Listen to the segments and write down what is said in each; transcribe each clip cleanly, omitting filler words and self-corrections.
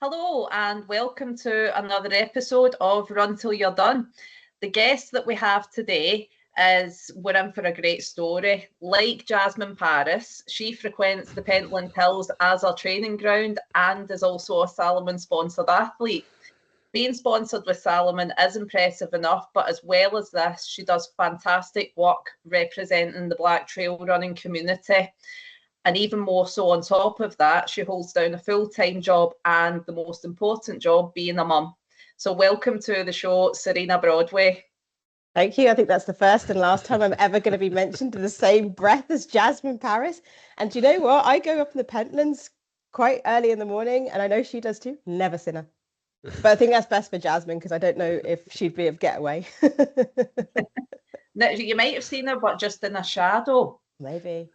Hello and welcome to another episode of Run Till You're Done. The guest that we have today we're in for a great story. Like Jasmine Paris, she frequents the Pentland Hills as a training ground and is also a Salomon sponsored athlete. Being sponsored with Salomon is impressive enough, but as well as this, she does fantastic work representing the Black trail running community. And even more so on top of that, she holds down a full-time job and the most important job, being a mum. So welcome to the show, Serena Broadway. Thank you. I think that's the first and last time I'm ever going to be mentioned in the same breath as Jasmine Paris. And do you know what? I go up in the Pentlands quite early in the morning, and I know she does too. Never seen her. But I think that's best for Jasmine because I don't know if she'd be of getaway. Now, you might have seen her, but just in a shadow. Maybe.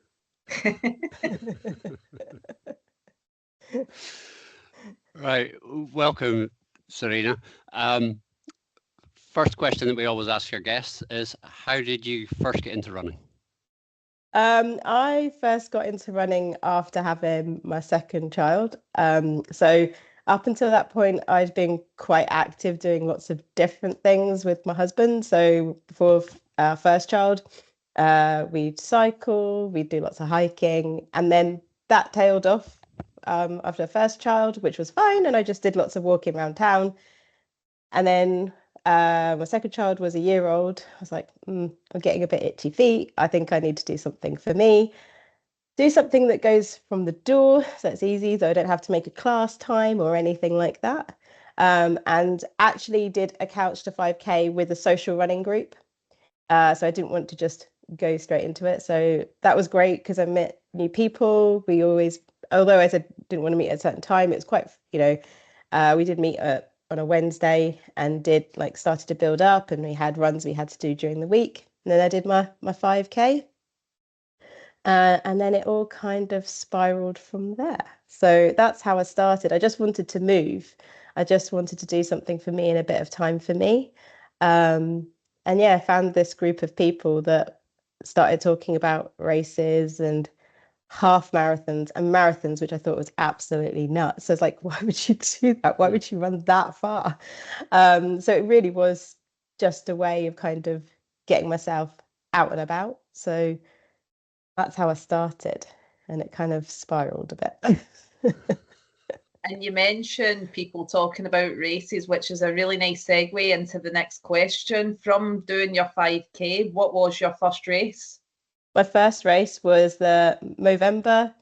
Right. Welcome, Serena. First question that we always ask our guests is, how did you first get into running? I first got into running after having my second child. So up until that point, I'd been quite active doing lots of different things with my husband. So before our first child, we'd cycle, we'd do lots of hiking, and then that tailed off after the first child, which was fine. And I just did lots of walking around town. And then my second child was a year old. I was like, I'm getting a bit itchy feet. I think I need to do something for me. Do something that goes from the door, so it's easy, so I don't have to make a class time or anything like that. And actually did a couch to 5K with a social running group. So I didn't want to just go straight into it. So that was great because I met new people. We always, although I said didn't want to meet at a certain time, it was quite, we did meet on a Wednesday and started to build up, and we had runs we had to do during the week. And then I did my 5K. And then it all kind of spiraled from there. So that's how I started. I just wanted to move. I just wanted to do something for me and a bit of time for me. And yeah, I found this group of people that started talking about races and half marathons and marathons, which I thought was absolutely nuts. So I was like, why would you do that? Why would you run that far? So it really was just a way of kind of getting myself out and about. So that's how I started, and it kind of spiraled a bit. And you mentioned people talking about races, which is a really nice segue into the next question. From doing your 5K, what was your first race? My first race was the Movember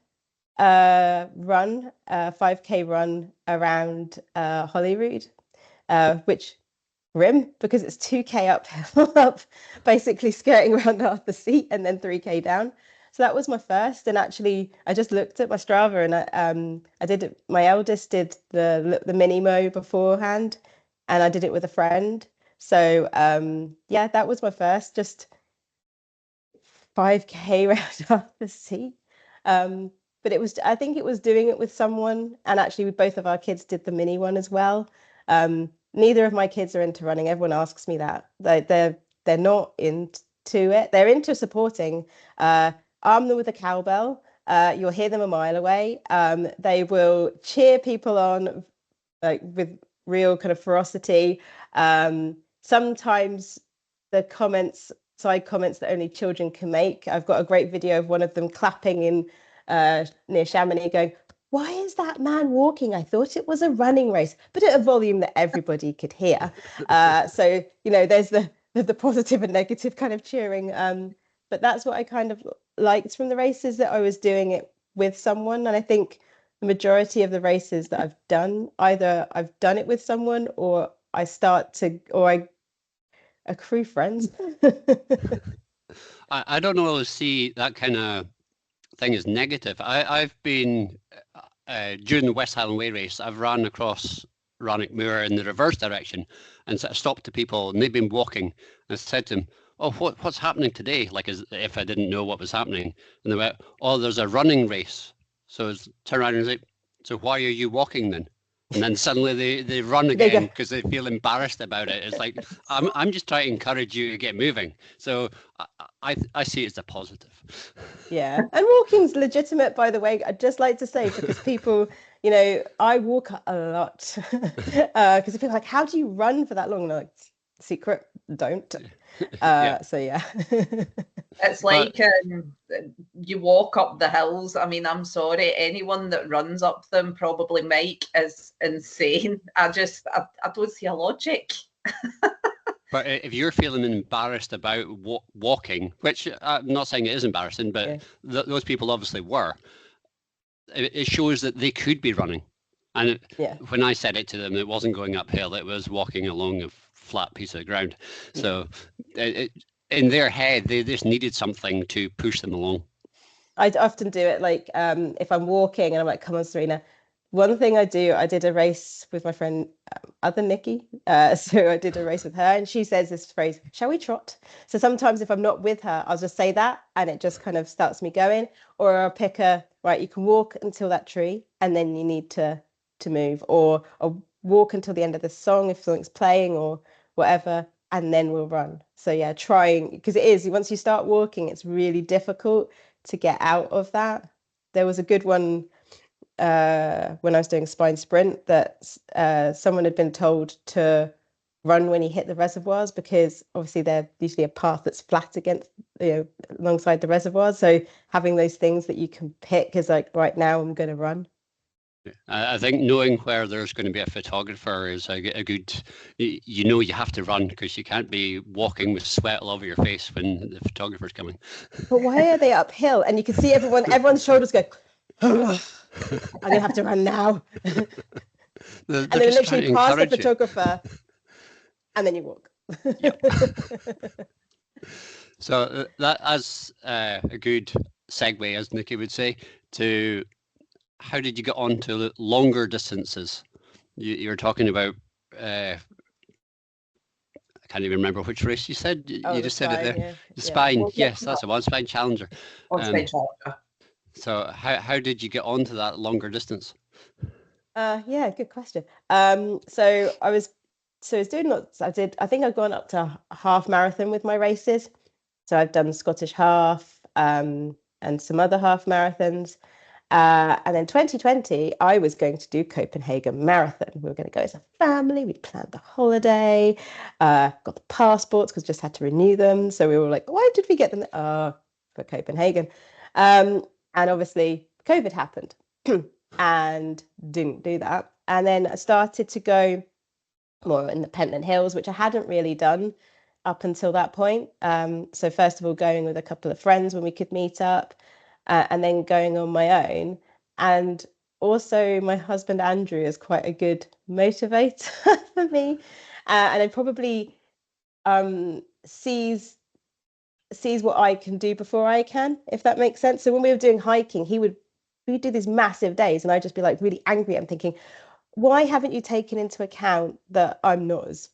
run, 5K run around Holyrood, which grim because it's 2K uphill, up, basically skirting around half the seat and then 3K down. So that was my first, and actually I just looked at my Strava, and I did it. My eldest did the mini mo beforehand, and I did it with a friend. So yeah, that was my first, just 5K around half the seat. But I think it was doing it with someone, and actually both of our kids did the mini one as well. Neither of my kids are into running. Everyone asks me that. They're not into it. They're into supporting. Arm them with a cowbell. You'll hear them a mile away. They will cheer people on with real kind of ferocity. Sometimes the side comments that only children can make. I've got a great video of one of them clapping in near Chamonix going, why is that man walking? I thought it was a running race, but at a volume that everybody could hear. So, there's the positive and negative kind of cheering. But that's what I kind of liked from the races, that I was doing it with someone. And I think the majority of the races that I've done, either I've done it with someone or I accrue friends. I don't always see that kind of thing as negative. I've been, during the West Highland Way race, I've run across Rannoch Moor in the reverse direction and sort of stopped the people, and they've been walking, and said to them, oh, what's happening today? Like as if I didn't know what was happening. And they went, oh, there's a running race. So I turn around and say, so why are you walking then? And then suddenly they run again because they feel embarrassed about it. It's like, I'm just trying to encourage you to get moving. So I see it as a positive. Yeah, and walking's legitimate, by the way. I'd just like to say, because people, you know, I walk a lot because people are like, how do you run for that long? And I'm like, secret, don't. Yeah. So yeah. It's like you walk up the hills. I mean, I'm sorry, anyone that runs up them, probably Mike, is insane. I don't see a logic. But if you're feeling embarrassed about walking, which I'm not saying it is embarrassing, but those people obviously were, it shows that they could be running. And when I said it to them, it wasn't going uphill, it was walking along a flat piece of ground. So in their head, they just needed something to push them along. I often do it like if I'm walking and I'm like, come on, Serena. One thing I did a race with my friend, other Nikki. So I did a race with her and she says this phrase, shall we trot? So sometimes if I'm not with her, I'll just say that and it just kind of starts me going. Or I'll pick right, you can walk until that tree and then you need to move. Or walk until the end of the song if something's playing or whatever, and then we'll run. So yeah, trying, because it is, once you start walking, it's really difficult to get out of that. There was a good one when I was doing spine sprint that someone had been told to run when you hit the reservoirs because obviously they're usually a path that's flat against, alongside the reservoirs. So having those things that you can pick is like, right now I'm going to run. I think knowing where there's going to be a photographer is a good, you have to run because you can't be walking with sweat all over your face when the photographer's coming. But why are they uphill? And you can see everyone's shoulders go, I'm going to have to run now. And then literally pass the photographer and then you walk. So that as a good segue, as Nikki would say, to how did you get on to longer distances? You were talking about, I can't even remember which race you said. You just said it there. Yeah. The Spine, yes, that's the one, Spine Challenger. Spine Challenger. So how did you get on to that longer distance? Yeah, good question. So I was doing lots. I think I've gone up to a half marathon with my races. So I've done Scottish half and some other half marathons. And then 2020, I was going to do Copenhagen Marathon. We were going to go as a family. We planned the holiday, got the passports because just had to renew them. So we were like, why did we get them? For Copenhagen. And obviously COVID happened and didn't do that. And then I started to go more in the Pentland Hills, which I hadn't really done up until that point. So first of all, going with a couple of friends when we could meet up. And then going on my own. And also my husband, Andrew, is quite a good motivator for me. And it probably sees what I can do before I can, if that makes sense. So when we were doing hiking, we'd do these massive days and I'd just be like really angry. I'm thinking, why haven't you taken into account that I'm not as,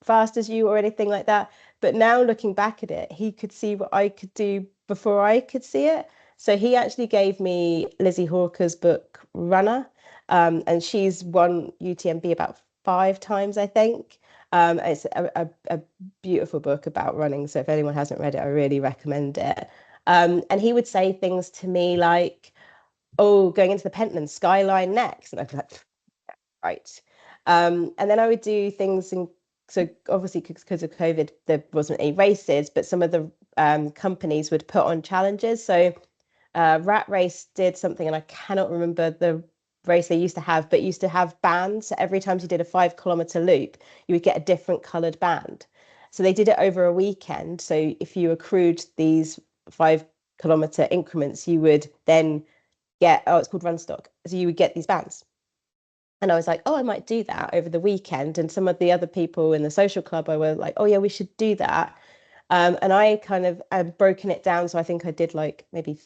fast as you or anything like that? But now looking back at it, he could see what I could do before I could see it. So he actually gave me Lizzie Hawker's book, Runner. And she's won UTMB about 5 times, I think. It's a beautiful book about running. So if anyone hasn't read it, I really recommend it. And he would say things to me like, oh, going into the Pentland, Skyline next. And I'd be like, right. And then I would do things so obviously because of COVID, there wasn't any races, but some of the companies would put on challenges. So Rat Race did something, and I cannot remember the race they used to have, but used to have bands. So every time you did a 5-kilometer loop, you would get a different coloured band. So they did it over a weekend. So if you accrued these 5-kilometer increments, you would then get, it's called Run Stock. So you would get these bands. And I was like, oh, I might do that over the weekend. And some of the other people in the social club, I were like, oh, yeah, we should do that. And I kind of broken it down. So I think I did like maybe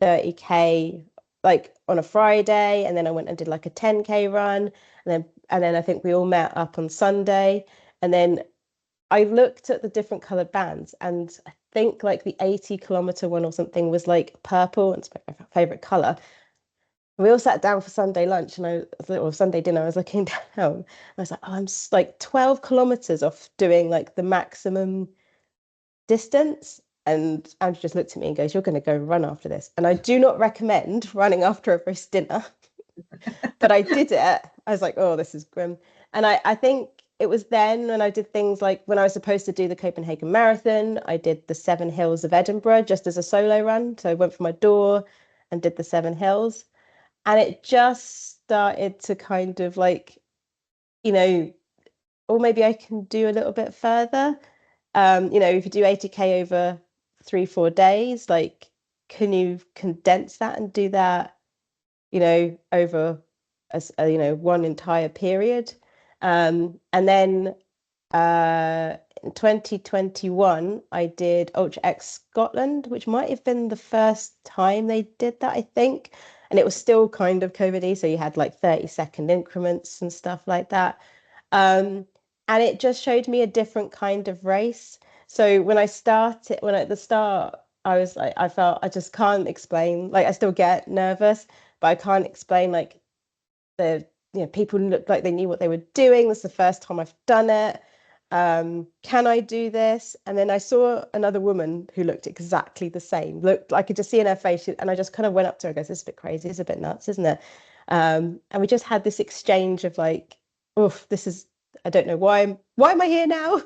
30K like on a Friday. And then I went and did like a 10K run. And then I think we all met up on Sunday. And then I looked at the different coloured bands. And I think like the 80-kilometer one or something was like purple. And it's my favourite colour. We all sat down for Sunday lunch or Sunday dinner. I was looking down. And I was like, oh, I'm like 12 kilometers off doing like the maximum distance. And Andrew just looked at me and goes, you're going to go run after this. And I do not recommend running after a roast dinner, but I did it. I was like, oh, this is grim. And I think it was then when I did things like when I was supposed to do the Copenhagen Marathon, I did the 7 Hills of Edinburgh just as a solo run. So I went from my door and did the 7 Hills. And it just started to kind of like, or maybe I can do a little bit further. If you do 80K over 3-4 days, like, can you condense that and do that, over one entire period? And then in 2021, I did Ultra X Scotland, which might have been the first time they did that, I think. And it was still kind of COVID-y, so you had like 30-second increments and stuff like that. And it just showed me a different kind of race. So when at the start, I was like, I felt I just can't explain. Like I still get nervous, but I can't explain like people looked like they knew what they were doing. This is the first time I've done it. Can I do this? And then I saw another woman who looked exactly the same. I could just see in her face, and I just kind of went up to her and goes, this is a bit crazy, it's a bit nuts, isn't it? And we just had this exchange of like, oof, I don't know why am I here now?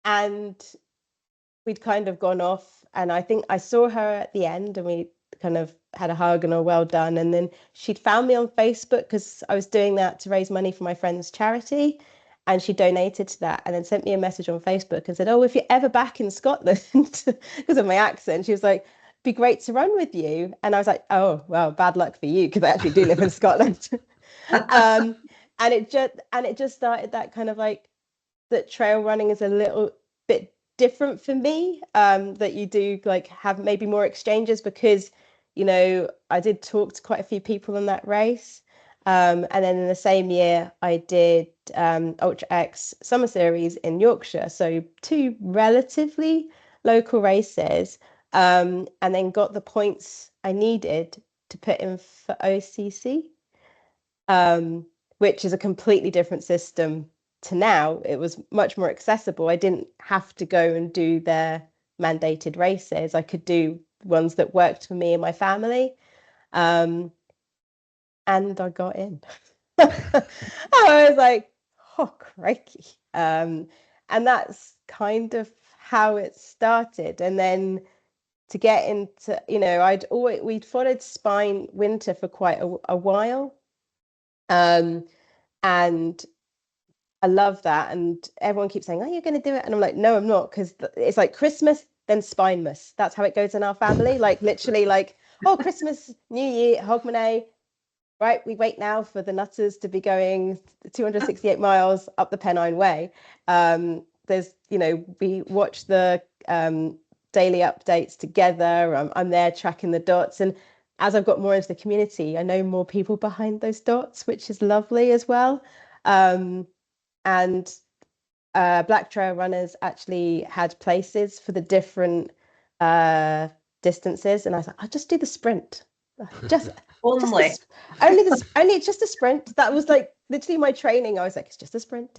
And we'd kind of gone off, and I think I saw her at the end, and we kind of had a hug and a well done. And then she'd found me on Facebook because I was doing that to raise money for my friend's charity. And she donated to that and then sent me a message on Facebook and said, oh, if you're ever back in Scotland, because of my accent, she was like, be great to run with you. And I was like, oh, well, bad luck for you, because I actually do live in Scotland. And it just started that kind of like, that trail running is a little bit different for me, that you do like have maybe more exchanges, because, I did talk to quite a few people in that race. And then in the same year, I did Ultra X Summer Series in Yorkshire. So 2 relatively local races, and then got the points I needed to put in for OCC, which is a completely different system to now. It was much more accessible. I didn't have to go and do their mandated races. I could do ones that worked for me and my family. And I got in. I was like, oh, crikey. And that's kind of how it started. And then to get into, we'd followed Spine Winter for quite a while. And I love that. And everyone keeps saying, oh, you're going to do it. And I'm like, no, I'm not. Because it's like Christmas, then Spinemas. That's how it goes in our family. Like literally like, oh, Christmas, New Year, Hogmanay. Right, we wait now for the Nutters to be going 268 miles up the Pennine Way. We watch the daily updates together. I'm there tracking the dots. And as I've got more into the community, I know more people behind those dots, which is lovely as well. And Black Trail Runners actually had places for the different distances. And I was like, I'll just do the sprint. Just only just a sprint. That was like literally my training. I was like, it's just a sprint.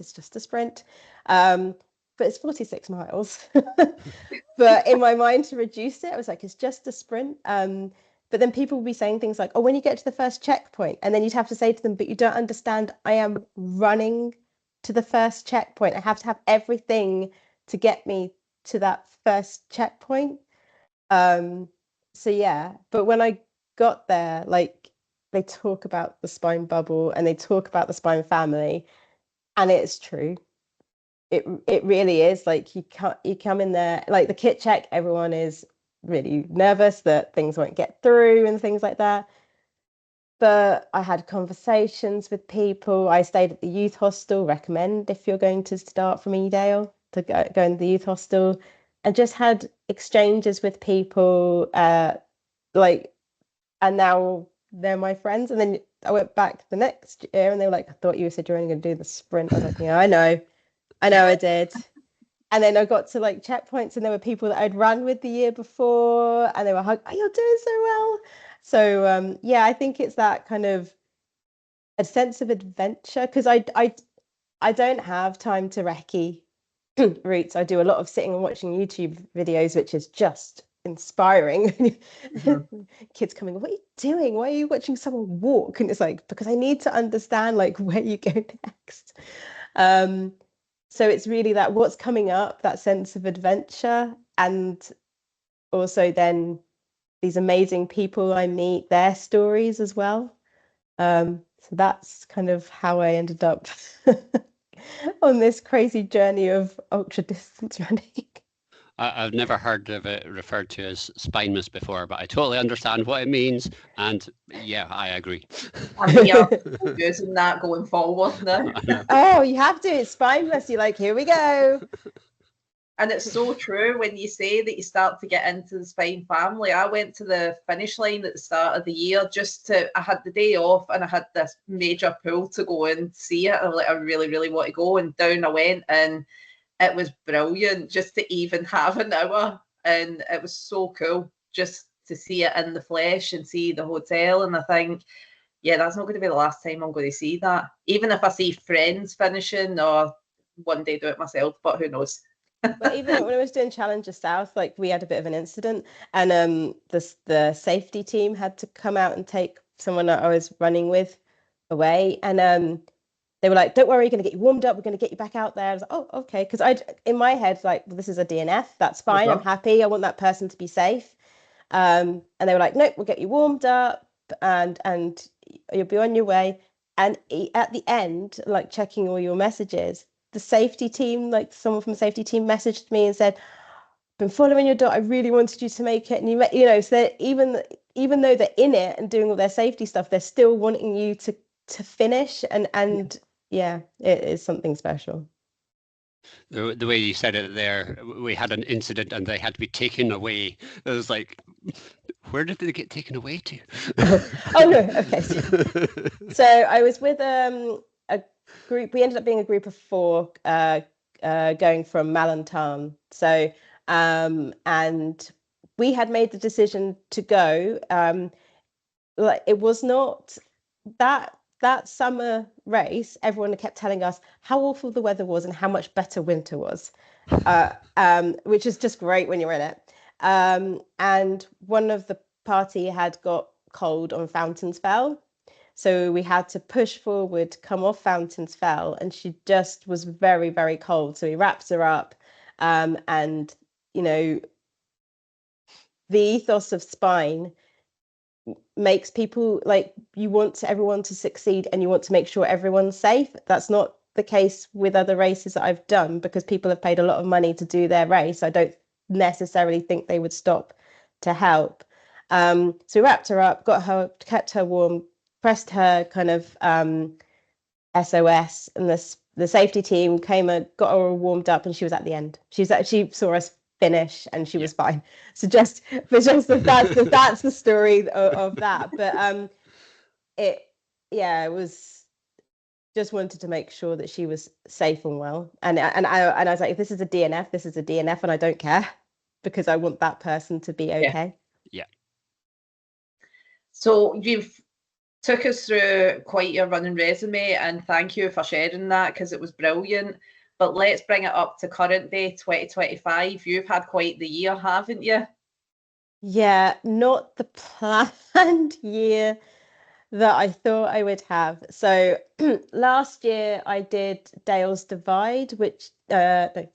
But it's 46 miles. But in my mind, to reduce it, I was like, it's just a sprint. But then people would be saying things like, oh, when you get to the first checkpoint, and then you'd have to say to them, but you don't understand, I am running to the first checkpoint. I have to have everything to get me to that first checkpoint. So yeah, but when I got there, like they talk about the spine bubble and they talk about the spine family, and it's true. It really is. Like you come in there, like the kit check, everyone is really nervous that things won't get through and things like that. But I had conversations with people. I stayed at the youth hostel. Recommend if you're going to start from Edale to go in the youth hostel, and just had exchanges with people. And now they're my friends. And then I went back the next year and they were like, I thought you said you're only going to do the sprint. I was like, yeah, I know I did. And then I got to like checkpoints and there were people that I'd run with the year before and they were like, oh, you're doing so well. So yeah, I think it's that kind of a sense of adventure, because I don't have time to recce routes. I do a lot of sitting and watching YouTube videos, which is just inspiring. Kids coming, what are you doing? Why are you watching someone walk? And it's like, because I need to understand like where you go next. So it's really that what's coming up, that sense of adventure, and also then these amazing people I meet, their stories as well. So that's kind of how I ended up on this crazy journey of ultra distance running. I've never heard of it referred to as spineless before, but I totally understand what it means. And yeah, I agree. And we are using that going forward now. Oh, you have to. It's spineless. You're like, here we go. And it's so true when you say that you start to get into the Spine family. I went to the finish line at the start of the year I had the day off and I had this major pull to go and see it. I really, really want to go. And down I went, and it was brilliant just to even have an hour. And it was so cool just to see it in the flesh and see the hotel. And I think, yeah, that's not going to be the last time I'm going to see that. Even if I see friends finishing or one day do it myself, but who knows? But even when I was doing Challenger South, like we had a bit of an incident, and the safety team had to come out and take someone that I was running with away, and they were like, "Don't worry, we're going to get you warmed up. We're going to get you back out there." I was like, "Oh, okay," because in my head, like, well, this is a DNF. That's fine. I'm happy. I want that person to be safe. And they were like, "Nope, we'll get you warmed up, and you'll be on your way." And at the end, like checking all your messages, the safety team, like someone from the safety team messaged me and said, been following your daughter. I really wanted you to make it. And you know, so even though they're in it and doing all their safety stuff, they're still wanting you to finish. And yeah, it is something special. The way you said it there, we had an incident and they had to be taken away. It was like, where did they get taken away to? Oh no, okay. So I was with a group. We ended up being a group of 4 going from Malantan. So and we had made the decision to go. Like it was not that summer race. Everyone kept telling us how awful the weather was and how much better winter was, which is just great when you're in it. And one of the party had got cold on Fountains Fell. So we had to push forward, come off Fountains Fell, and she just was very, very cold. So we wrapped her up. And, you know, the ethos of Spine makes people like, you want everyone to succeed and you want to make sure everyone's safe. That's not the case with other races that I've done, because people have paid a lot of money to do their race. I don't necessarily think they would stop to help. So we wrapped her up, got her, kept her warm, pressed her kind of SOS, and the safety team came and got her all warmed up, and she was at the end. She saw us finish and she was fine. So that's the story of that. But it was just wanted to make sure that she was safe and well. And I was like, if this is a DNF, this is a DNF, and I don't care, because I want that person to be okay. Yeah. So you've took us through quite your running resume, and thank you for sharing that, because it was brilliant. But let's bring it up to current day 2025. You've had quite the year, haven't you? Yeah, not the planned year that I thought I would have. So last year I did Dale's Divide, which Dale's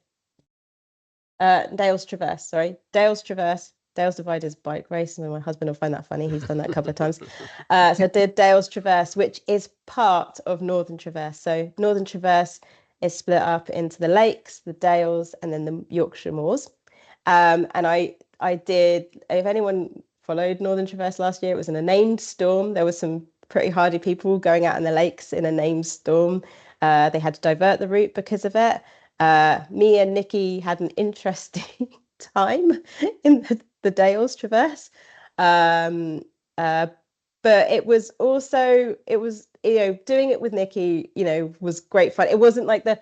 Traverse, sorry. Dale's Traverse. Dale's Divide is bike race, and my husband will find that funny. He's done that a couple of times. So I did Dale's Traverse, which is part of Northern Traverse. So Northern Traverse is split up into the lakes, the Dales, and then the Yorkshire Moors. And I did, if anyone followed Northern Traverse last year, it was in a named storm. There was some pretty hardy people going out in the lakes in a named storm. They had to divert the route because of it. Me and Nikki had an interesting time in the Dales Traverse. But it was doing it with Nikki, was great fun. It wasn't like the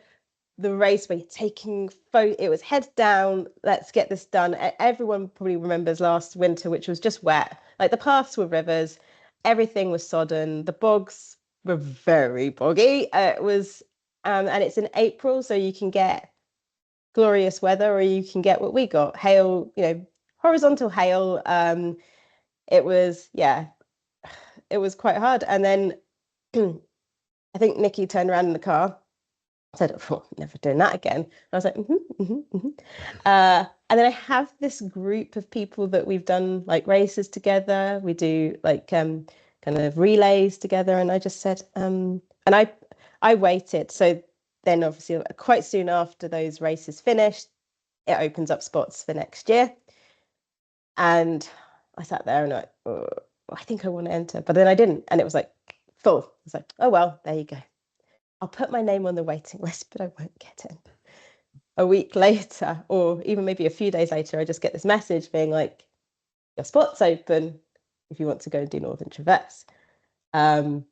race where you're taking it was head down, let's get this done. Everyone probably remembers last winter, which was just wet, Like the paths were rivers, everything was sodden, the bogs were very boggy. It was, and it's in April, so you can get glorious weather, or you can get what we got, hail, horizontal hail. It was, it was quite hard. And then I think Nikki turned around in the car, said, oh, never doing that again. And I was like, and then I have this group of people that we've done like races together. We do like kind of relays together. And I just said, and I waited. So then obviously quite soon after those races finished, it opens up spots for next year. And I sat there and I think I want to enter, but then I didn't. And it was like full. I was like, oh, well, there you go. I'll put my name on the waiting list, but I won't get in. A week later, or even maybe a few days later, I just get this message being like, your spot's open if you want to go and do Northern Traverse. And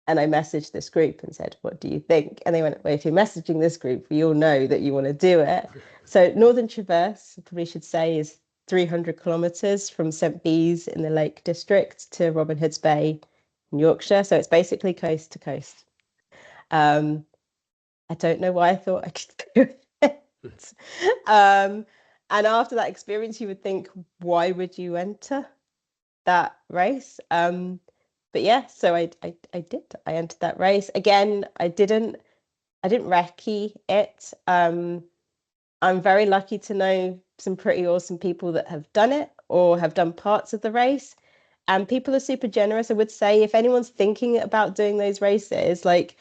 I messaged this group and said, what do you think? And they went, well, if you're messaging this group, we all know that you want to do it. So Northern Traverse, I probably should say, is 300 kilometres from St Bees in the Lake District to Robin Hood's Bay in Yorkshire. So it's basically coast to coast. I don't know why I thought I could do it. And after that experience, you would think, why would you enter that race? But yeah, so I did. I entered that race. Again, I didn't recce it. I'm very lucky to know some pretty awesome people that have done it or have done parts of the race. And people are super generous. I would say if anyone's thinking about doing those races, like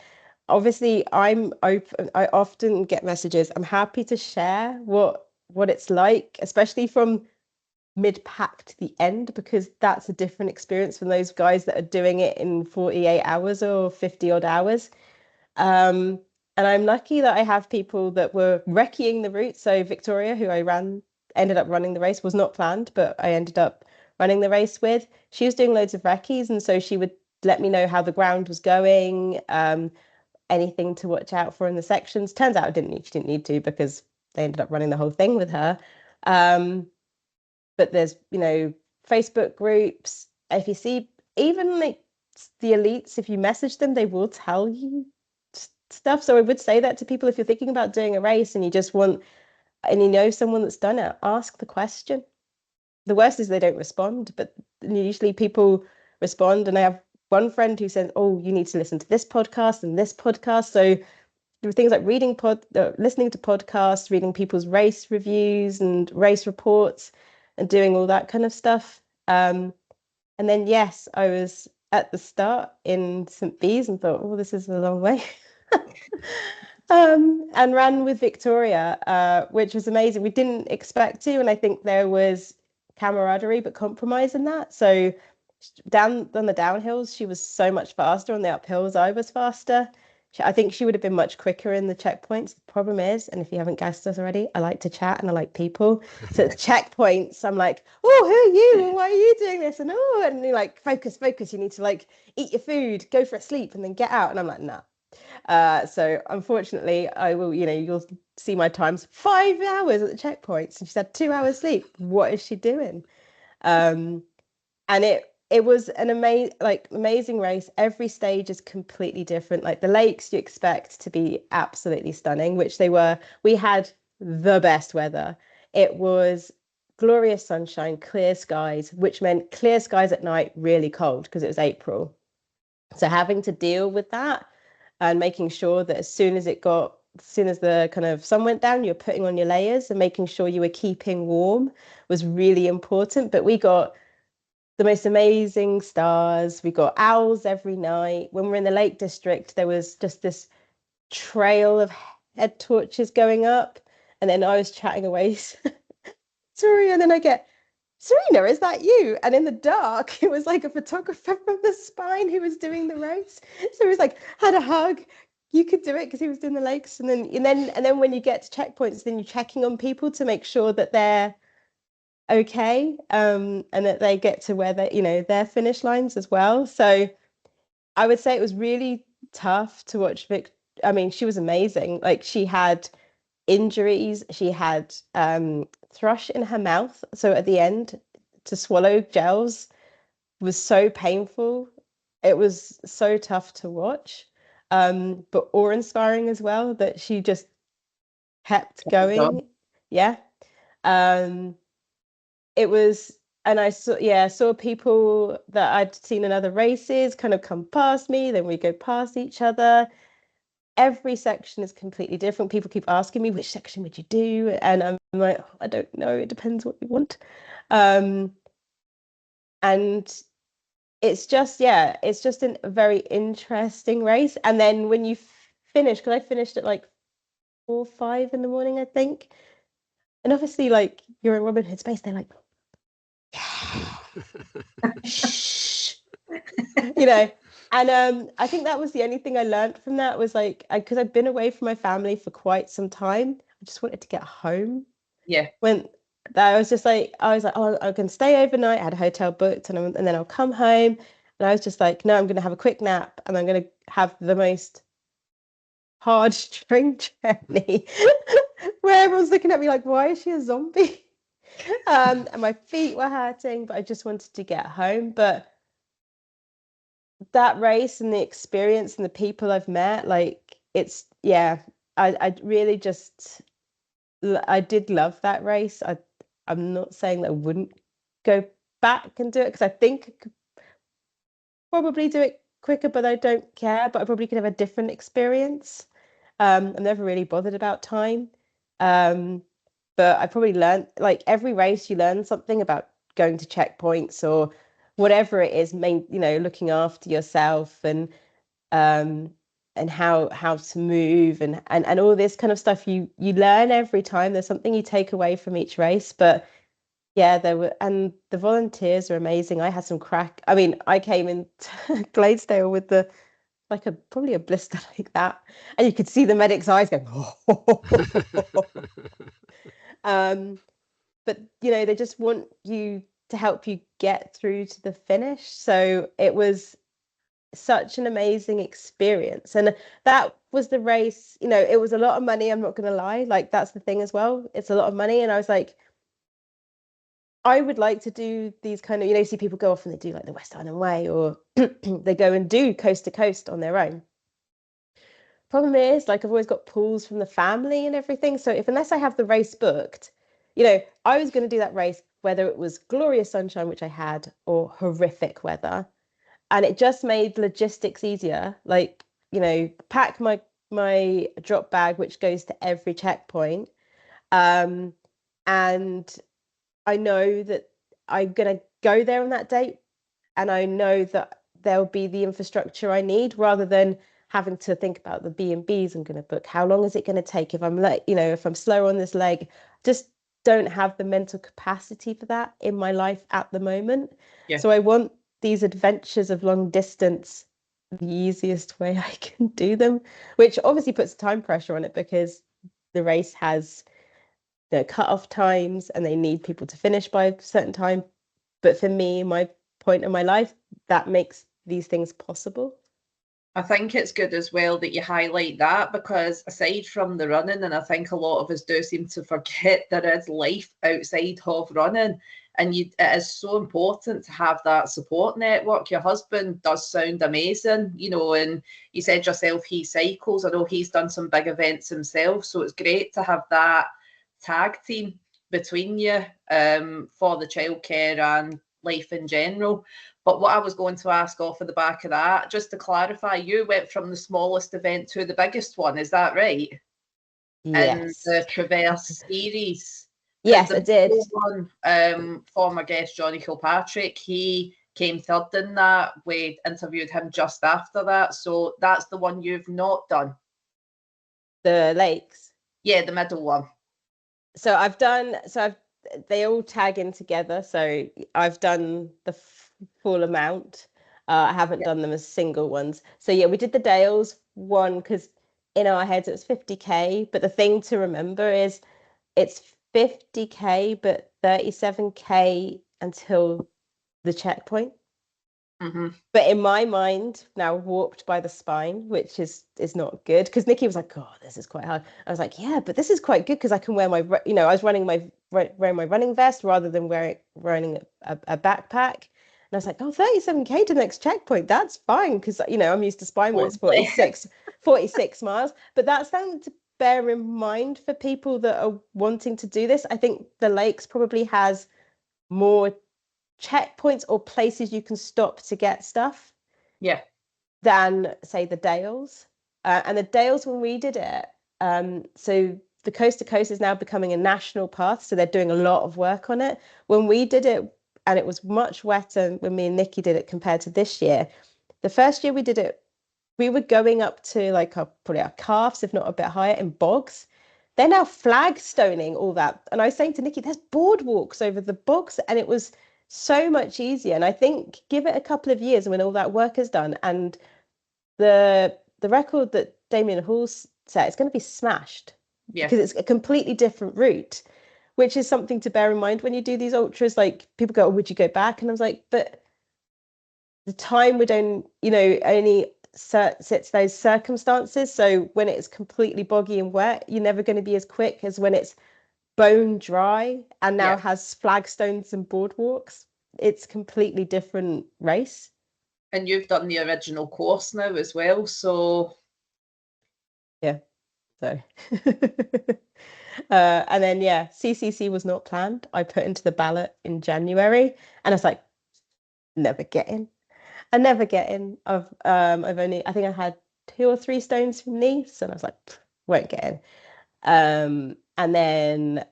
obviously I'm open. I often get messages. I'm happy to share what it's like, especially from mid-pack to the end, because that's a different experience from those guys that are doing it in 48 hours or 50 odd hours. And I'm lucky that I have people that were recceing the route. So Victoria, who I ended up running the race, was not planned, but I ended up running the race with. She was doing loads of recce's, and so she would let me know how the ground was going, anything to watch out for in the sections. Turns out she didn't need to, because they ended up running the whole thing with her. But there's, Facebook groups. If you see, even like the elites, if you message them, they will tell you stuff. So I would say that to people, if you're thinking about doing a race and you just want, and you know someone that's done it, ask the question. The worst is they don't respond, but usually people respond. And I have one friend who said, oh, you need to listen to this podcast and this podcast. So things like listening to podcasts, reading people's race reviews and race reports, and doing all that kind of stuff. And then, yes, I was at the start in St Bees and thought, oh, this is a long way. And ran with Victoria, which was amazing. We didn't expect to, and I think there was camaraderie but compromise in that. So down on the downhills, she was so much faster. On the uphills, I was faster. I think she would have been much quicker in the checkpoints. The problem is, and if you haven't guessed us already, I like to chat and I like people. So at checkpoints, I'm like, oh, who are you? Why are you doing this? And you're like, focus. You need to like eat your food, go for a sleep, and then get out. And I'm like, nah. So unfortunately, I will, you'll see my times 5 hours at the checkpoints, and she's had 2 hours sleep. What is she doing? And it was an amazing race. Every stage is completely different. Like the lakes you expect to be absolutely stunning, which they were. We had the best weather. It was glorious sunshine, clear skies, which meant clear skies at night, really cold because it was April. So having to deal with that and making sure that as soon as the kind of sun went down, you're putting on your layers and making sure you were keeping warm was really important. But we got the most amazing stars. We got owls every night. When we're in the Lake District, there was just this trail of head torches going up. And then I was chatting away. Sorry, and then I get, Serena, is that you? And in the dark, it was like a photographer from the Spine who was doing the race. So he was like, had a hug. You could do it because he was doing the lakes. And then when you get to checkpoints, then you're checking on people to make sure that they're okay, and that they get to where their finish lines as well. So I would say it was really tough to watch Vic. I mean, she was amazing. Like she had injuries, she had thrush in her mouth. So at the end, to swallow gels was so painful. It was so tough to watch, but awe-inspiring as well, that she just kept going. Yeah. It was, and I saw people that I'd seen in other races kind of come past me, then we go past each other. Every section is completely different. People keep asking me, which section would you do? And I'm like, oh, I don't know, it depends what you want. And it's just a very interesting race. And then when you finish, because I finished at like 4 or 5 in the morning, I think. And obviously, like, you're in Robin Hood space, they're like, shh, you know. And I think that was the only thing I learned from that, was like, because I'd been away from my family for quite some time. I just wanted to get home. Yeah. When I was like, oh, I can stay overnight. I had a hotel booked, and then I'll come home. And I was just like, no, I'm going to have a quick nap, and I'm going to have the most hard train journey where everyone's looking at me like, why is she a zombie? And my feet were hurting, but I just wanted to get home. But that race and the experience and the people I've met, like, it's, yeah, I really just, I did love that race. I'm not saying that I wouldn't go back and do it, because I think I could probably do it quicker, but I don't care. But I probably could have a different experience. I'm never really bothered about time. But I probably learned, like, every race you learn something about going to checkpoints or whatever it is, looking after yourself, and how to move, and all this kind of stuff you learn every time. There's something you take away from each race. But yeah, and the volunteers are amazing. I had some crack. I mean, I came into Gladesdale with probably a blister like that, and you could see the medic's eyes going, oh. But they just want you to help you get through to the finish. So it was such an amazing experience, and that was the race. It was a lot of money, I'm not gonna lie. Like, that's the thing as well, it's a lot of money. And I was like, I would like to do these kind of, see people go off and they do like the West Island Way, or they go and do coast to coast on their own. Problem is, like, I've always got pulls from the family and everything. So unless I have the race booked, I was going to do that race whether it was glorious sunshine, which I had, or horrific weather. And it just made logistics easier. Like, pack my drop bag, which goes to every checkpoint. And I know that I'm going to go there on that date, and I know that there'll be the infrastructure I need, rather than having to think about the B&Bs I'm going to book. How long is it going to take? If I'm if I'm slow on this leg, just don't have the mental capacity for that in my life at the moment. Yeah. So I want these adventures of long distance the easiest way I can do them, which obviously puts time pressure on it, because the race has cut-off times and they need people to finish by a certain time. But for me, my point in my life, that makes these things possible. I think it's good as well that you highlight that, because aside from the running, and I think a lot of us do seem to forget, there is life outside of running, and it is so important to have that support network. Your husband does sound amazing, and you said yourself he cycles. I know he's done some big events himself, so it's great to have that tag team between you for the childcare and life in general. But what I was going to ask off of the back of that, just to clarify, you went from the smallest event to the biggest one, is that right? Yes. In the Traverse series. Yes, I did. One, former guest Johnny Kilpatrick, he came third in that. We interviewed him just after that. So that's the one you've not done. The lakes? Yeah, the middle one. So they all tag in together. So I've done the full amount. I haven't done them as single ones. So yeah, we did the Dales one because in our heads it was 50k. But the thing to remember is it's 50k, but 37k until the checkpoint. Mm-hmm. But in my mind, now warped by the spine, which is not good, because Nikki was like, "Oh, this is quite hard." I was like, "Yeah, but this is quite good because I can wear my, I was running my wearing my running vest rather than wearing a backpack. And I was like, oh, 37K to the next checkpoint. That's fine. Because, I'm used to spine where it's 46 miles. But that's something to bear in mind for people that are wanting to do this. I think the Lakes probably has more checkpoints or places you can stop to get stuff. Yeah. Than, say, the Dales. And the Dales, when we did it, so the Coast to Coast is now becoming a national path. So they're doing a lot of work on it. When we did it, and it was much wetter when me and Nikki did it compared to this year. The first year we did it, we were going up to like probably our calves, if not a bit higher, in bogs. They're now flagstoning all that. And I was saying to Nikki, there's boardwalks over the bogs, and it was so much easier. And I think give it a couple of years when all that work is done, and the record that Damien Hall's set is going to be smashed. Yeah. Because it's a completely different route, which is something to bear in mind when you do these ultras. Like, people go, oh, would you go back? And I was like, but the time would only sits those circumstances. So when it's completely boggy and wet, you're never going to be as quick as when it's bone dry and now has flagstones and boardwalks. It's completely different race. And you've done the original course now as well, so yeah. So and then CCC was not planned. I put into the ballot in January, and I was like, never get in. I never get in. I think I had 2 or 3 stones from Nice, and I was like, won't get in. And then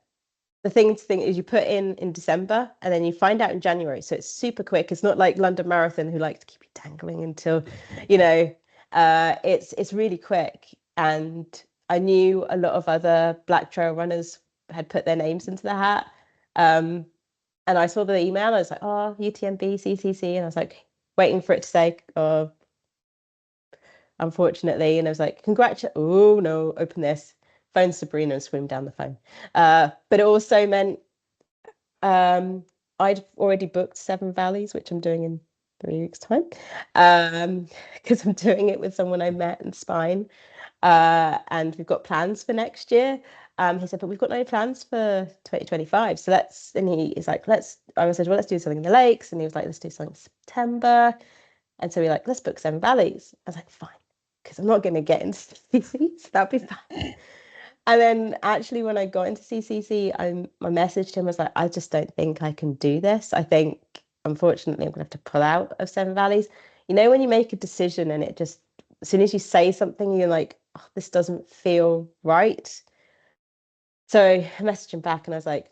the thing to think is you put in December, and then you find out in January. So it's super quick. It's not like London Marathon, who like to keep you dangling until, it's really quick. And I knew a lot of other Black Trail runners had put their names into the hat. And I saw the email. I was like, oh, UTMB, CCC. And I was like, waiting for it to say, oh, unfortunately. And I was like, congratulations. Oh, no, open this. Phone Sabrina and swim down the phone. But it also meant I'd already booked Seven Valleys, which I'm doing in 3 weeks' time, because I'm doing it with someone I met in Spine. And we've got plans for next year. He said, but we've got no plans for 2025. So he's like, I said, well, let's do something in the Lakes. And he was like, let's do something in September. And so we're like, let's book Seven Valleys. I was like, fine, because I'm not going to get into CCC, so that'd be fine. And then actually when I got into CCC, I messaged him, I was like, I just don't think I can do this. I think, unfortunately, I'm going to have to pull out of Seven Valleys. When you make a decision and it just, as soon as you say something, you're like, oh, this doesn't feel right. So I messaged him back and I was like,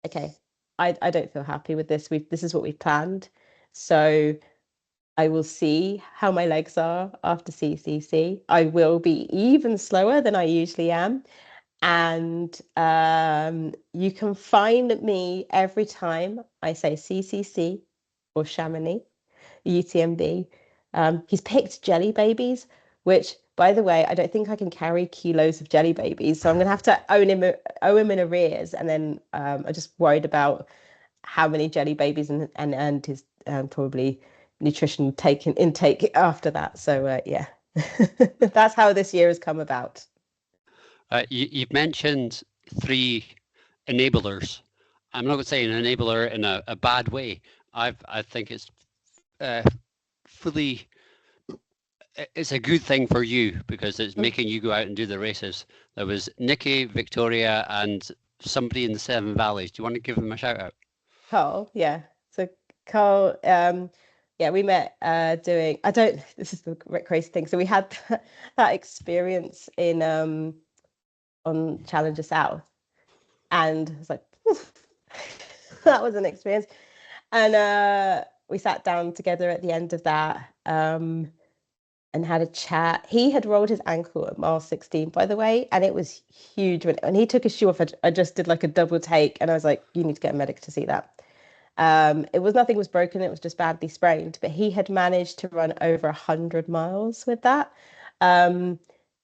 okay, I don't feel happy with this. This is what we've planned. So I will see how my legs are after CCC. I will be even slower than I usually am. And you can find me every time I say CCC or Chamonix, UTMB. He's picked jelly babies, which, by the way, I don't think I can carry kilos of jelly babies. So I'm going to have to owe him in arrears. And then I'm just worried about how many jelly babies and his probably nutrition intake after that. So that's how this year has come about. You've mentioned 3 enablers. I'm not going to say an enabler in a bad way. I think it's it's a good thing for you because it's making you go out and do the races. There was Nikki, Victoria, and somebody in the Seven Valleys. Do you want to give them a shout out? Carl, yeah. So Carl, we met doing, this is the crazy thing. So we had that experience in on Challenger South, and I was like, that was an experience. And we sat down together at the end of that and had a chat. He had rolled his ankle at mile 16, by the way, and it was huge. When he took his shoe off, I just did like a double take, and I was like, you need to get a medic to see that. Nothing was broken, it was just badly sprained, but he had managed to run over 100 miles with that.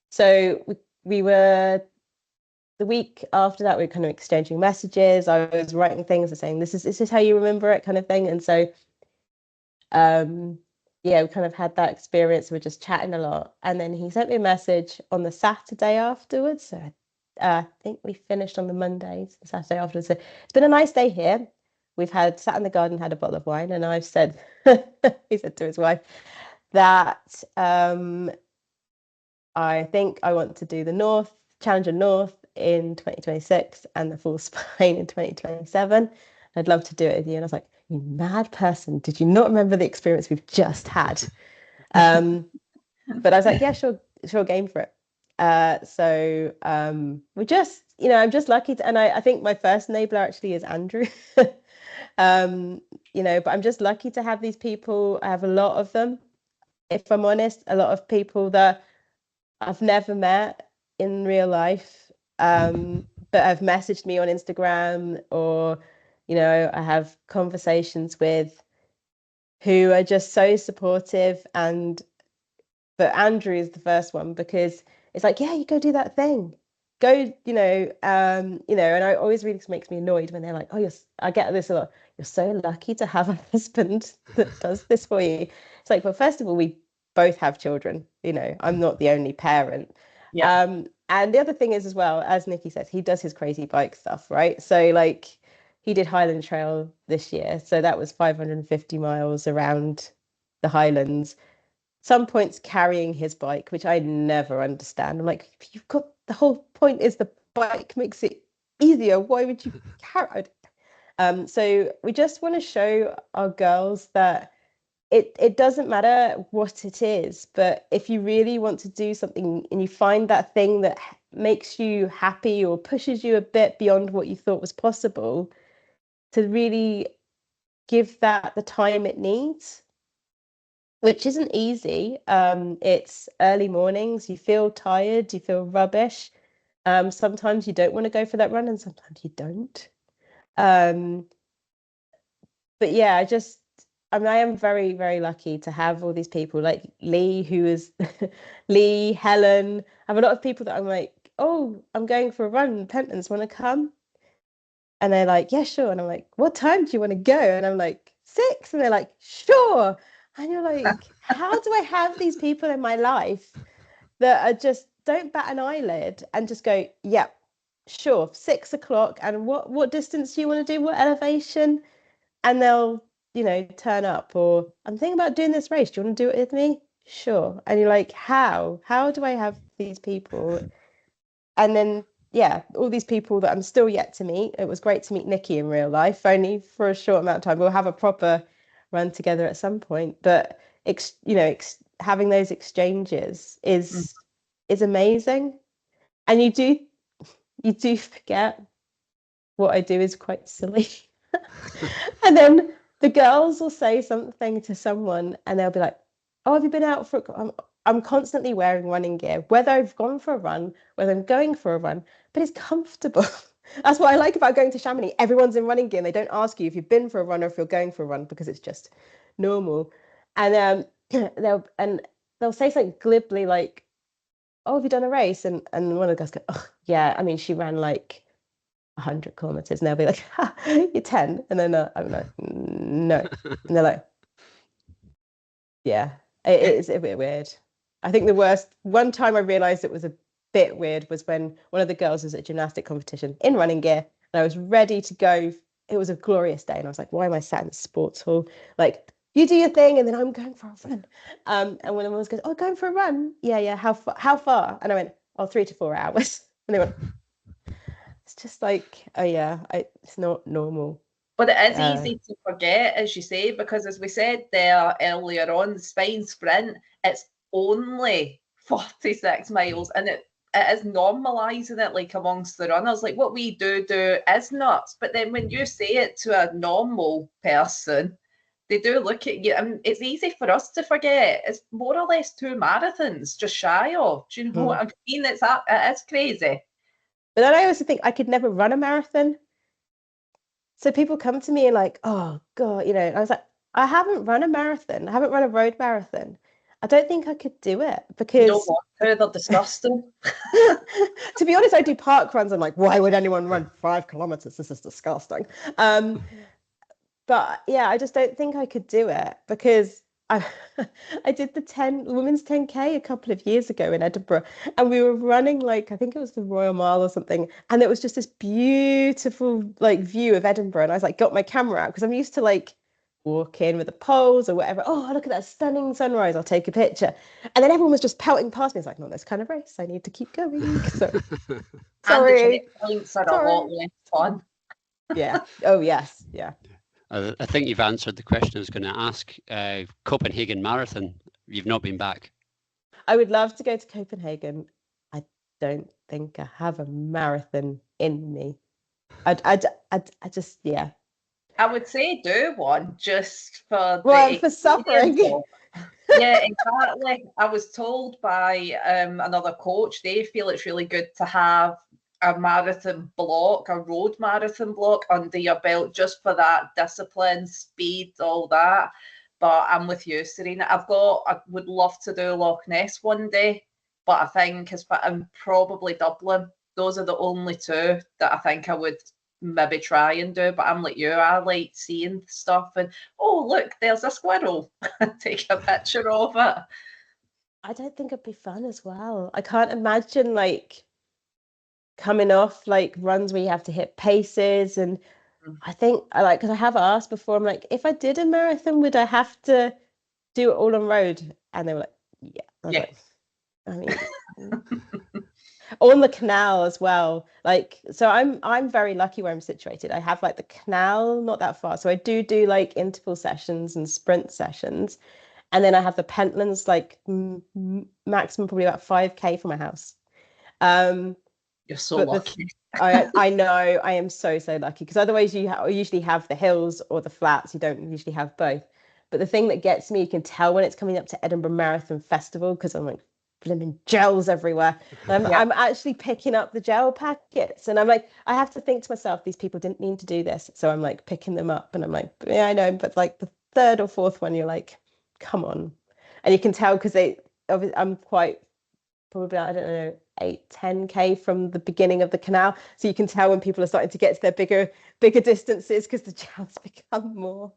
So we were, the week after that, we were kind of exchanging messages. I was writing things and saying, this is how you remember it, kind of thing. And so we kind of had that experience. We're just chatting a lot. And then he sent me a message on the Saturday afterwards. So I think we finished on the Monday, the Saturday afterwards. So it's been a nice day here. We've sat in the garden, had a bottle of wine, and I've said, he said to his wife that I think I want to do the Challenger North in 2026 and the full Spain in 2027. I'd love to do it with you. And I was like, you mad person, did you not remember the experience we've just had? But I was like, yeah, sure, game for it. So we just, I'm just lucky to, and I think my first enabler actually is Andrew. But I'm just lucky to have these people. I have a lot of them, if I'm honest, a lot of people that I've never met in real life, but have messaged me on Instagram, or, I have conversations with who are just so supportive. But Andrew is the first one, because it's like, yeah, you go do that thing. Go, and I always really makes me annoyed when they're like, oh, I get this a lot. You're so lucky to have a husband that does this for you. It's like, well, first of all, we both have children. I'm not the only parent. Yeah. And the other thing is, as well, as Nikki says, he does his crazy bike stuff, right? So like, he did Highland Trail this year. So that was 550 miles around the Highlands. Some points carrying his bike, which I never understand. I'm like, you've got, the whole point is the bike makes it easier. Why would you carry it? So we just want to show our girls that it doesn't matter what it is, but if you really want to do something and you find that thing that makes you happy or pushes you a bit beyond what you thought was possible, to really give that the time it needs, which isn't easy. It's early mornings, you feel tired, you feel rubbish. Sometimes you don't want to go for that run, and sometimes you don't. But yeah, I am very, very lucky to have all these people like Lee, who is Lee, Helen. I have a lot of people that I'm like, oh, I'm going for a run, Pentlands, want to come? And they're like, yeah, sure. And I'm like, what time do you want to go? And I'm like, 6. And they're like, sure. And you're like, how do I have these people in my life that are just don't bat an eyelid and just go, yeah, sure, 6 o'clock. And what distance do you want to do? What elevation? And they'll, turn up. Or I'm thinking about doing this race. Do you want to do it with me? Sure. And you're like, how do I have these people? And then, yeah, all these people that I'm still yet to meet. It was great to meet Nikki in real life, only for a short amount of time. We'll have a proper run together at some point. But having those exchanges is amazing. And you do forget what I do is quite silly. And then the girls will say something to someone and they'll be like, oh, have you been out for I'm constantly wearing running gear, whether I've gone for a run, whether I'm going for a run, but it's comfortable. That's what I like about going to Chamonix. Everyone's in running gear and they don't ask you if you've been for a run or if you're going for a run, because it's just normal. And they'll say something glibly like, oh, have you done a race? And one of the guys go, oh, yeah, I mean, she ran like 100 kilometers. And they'll be like, you're 10. And then I'm like, no. And they're like, yeah, it's a bit weird. I think the worst one time I realized it was a bit weird was when one of the girls was at a gymnastic competition in running gear, and I was ready to go. It was a glorious day, and I was like, why am I sat in the sports hall? Like, you do your thing, and then I'm going for a run. And when everyone goes, oh, going for a run? Yeah. How far? And I went, oh, 3 to 4 hours. And they went, it's just like, oh yeah, it's not normal. But it is easy to forget, as you say, because as we said there earlier on, the Spain Sprint, it's only 46 miles, and it is normalising it like amongst the runners. Like what we do is nuts. But then when you say it to a normal person, they do look at you. I mean, it's easy for us to forget. It's more or less 2 marathons, just shy of. Do you know what I mean? It is crazy. But then I also think I could never run a marathon. So people come to me and like, oh God, I was like, I haven't run a marathon. I haven't run a road marathon. I don't think I could do it because they're disgusting. To be honest, I do park runs. I'm like, why would anyone run 5 kilometers? This is disgusting. But yeah, I just don't think I could do it because I I did the women's 10K a couple of years ago in Edinburgh, and we were running like I think it was the Royal Mile or something, and it was just this beautiful like view of Edinburgh, and I was like got my camera out because I'm used to like walk in with the poles or whatever. Oh, look at that stunning sunrise! I'll take a picture, and then everyone was just pelting past me. It's like not this kind of race. I need to keep going. So And the sorry, checkpoints are a lot less fun. Yeah. Oh yes. Yeah. I think you've answered the question I was going to ask. Copenhagen Marathon, you've not been back. I would love to go to Copenhagen. I don't think I have a marathon in me. I just, yeah. I would say do one just for for suffering. Yeah, exactly. I was told by another coach, they feel it's really good to have a marathon block, a road marathon block under your belt just for that discipline, speed, all that. But I'm with you, Serena. I would love to do Loch Ness one day, but I think I'm probably Dublin. Those are the only two that I think I would maybe try and do. But I'm like you, I like seeing stuff and oh look, there's a squirrel. Take a picture of it. I don't think it'd be fun as well. I can't imagine like coming off like runs where you have to hit paces, and I think I like because I have asked before. I'm like, if I did a marathon, would I have to do it all on road? And they were like, yeah. I was like, I mean, on the canal as well. Like, so I'm very lucky where I'm situated. I have like the canal not that far, so I do like interval sessions and sprint sessions, and then I have the Pentlands like maximum probably about 5K from my house. You're so lucky. I know I am so lucky because otherwise you usually have the hills or the flats. You don't usually have both. But the thing that gets me, you can tell when it's coming up to Edinburgh Marathon Festival because I'm like blooming gels everywhere. I'm actually picking up the gel packets, and I'm like, I have to think to myself, these people didn't mean to do this. So I'm like picking them up, and I'm like, yeah, I know, but like the third or fourth one, you're like, come on, and you can tell because I'm quite probably I don't know 8-10K from the beginning of the canal, so you can tell when people are starting to get to their bigger distances because the gels become more.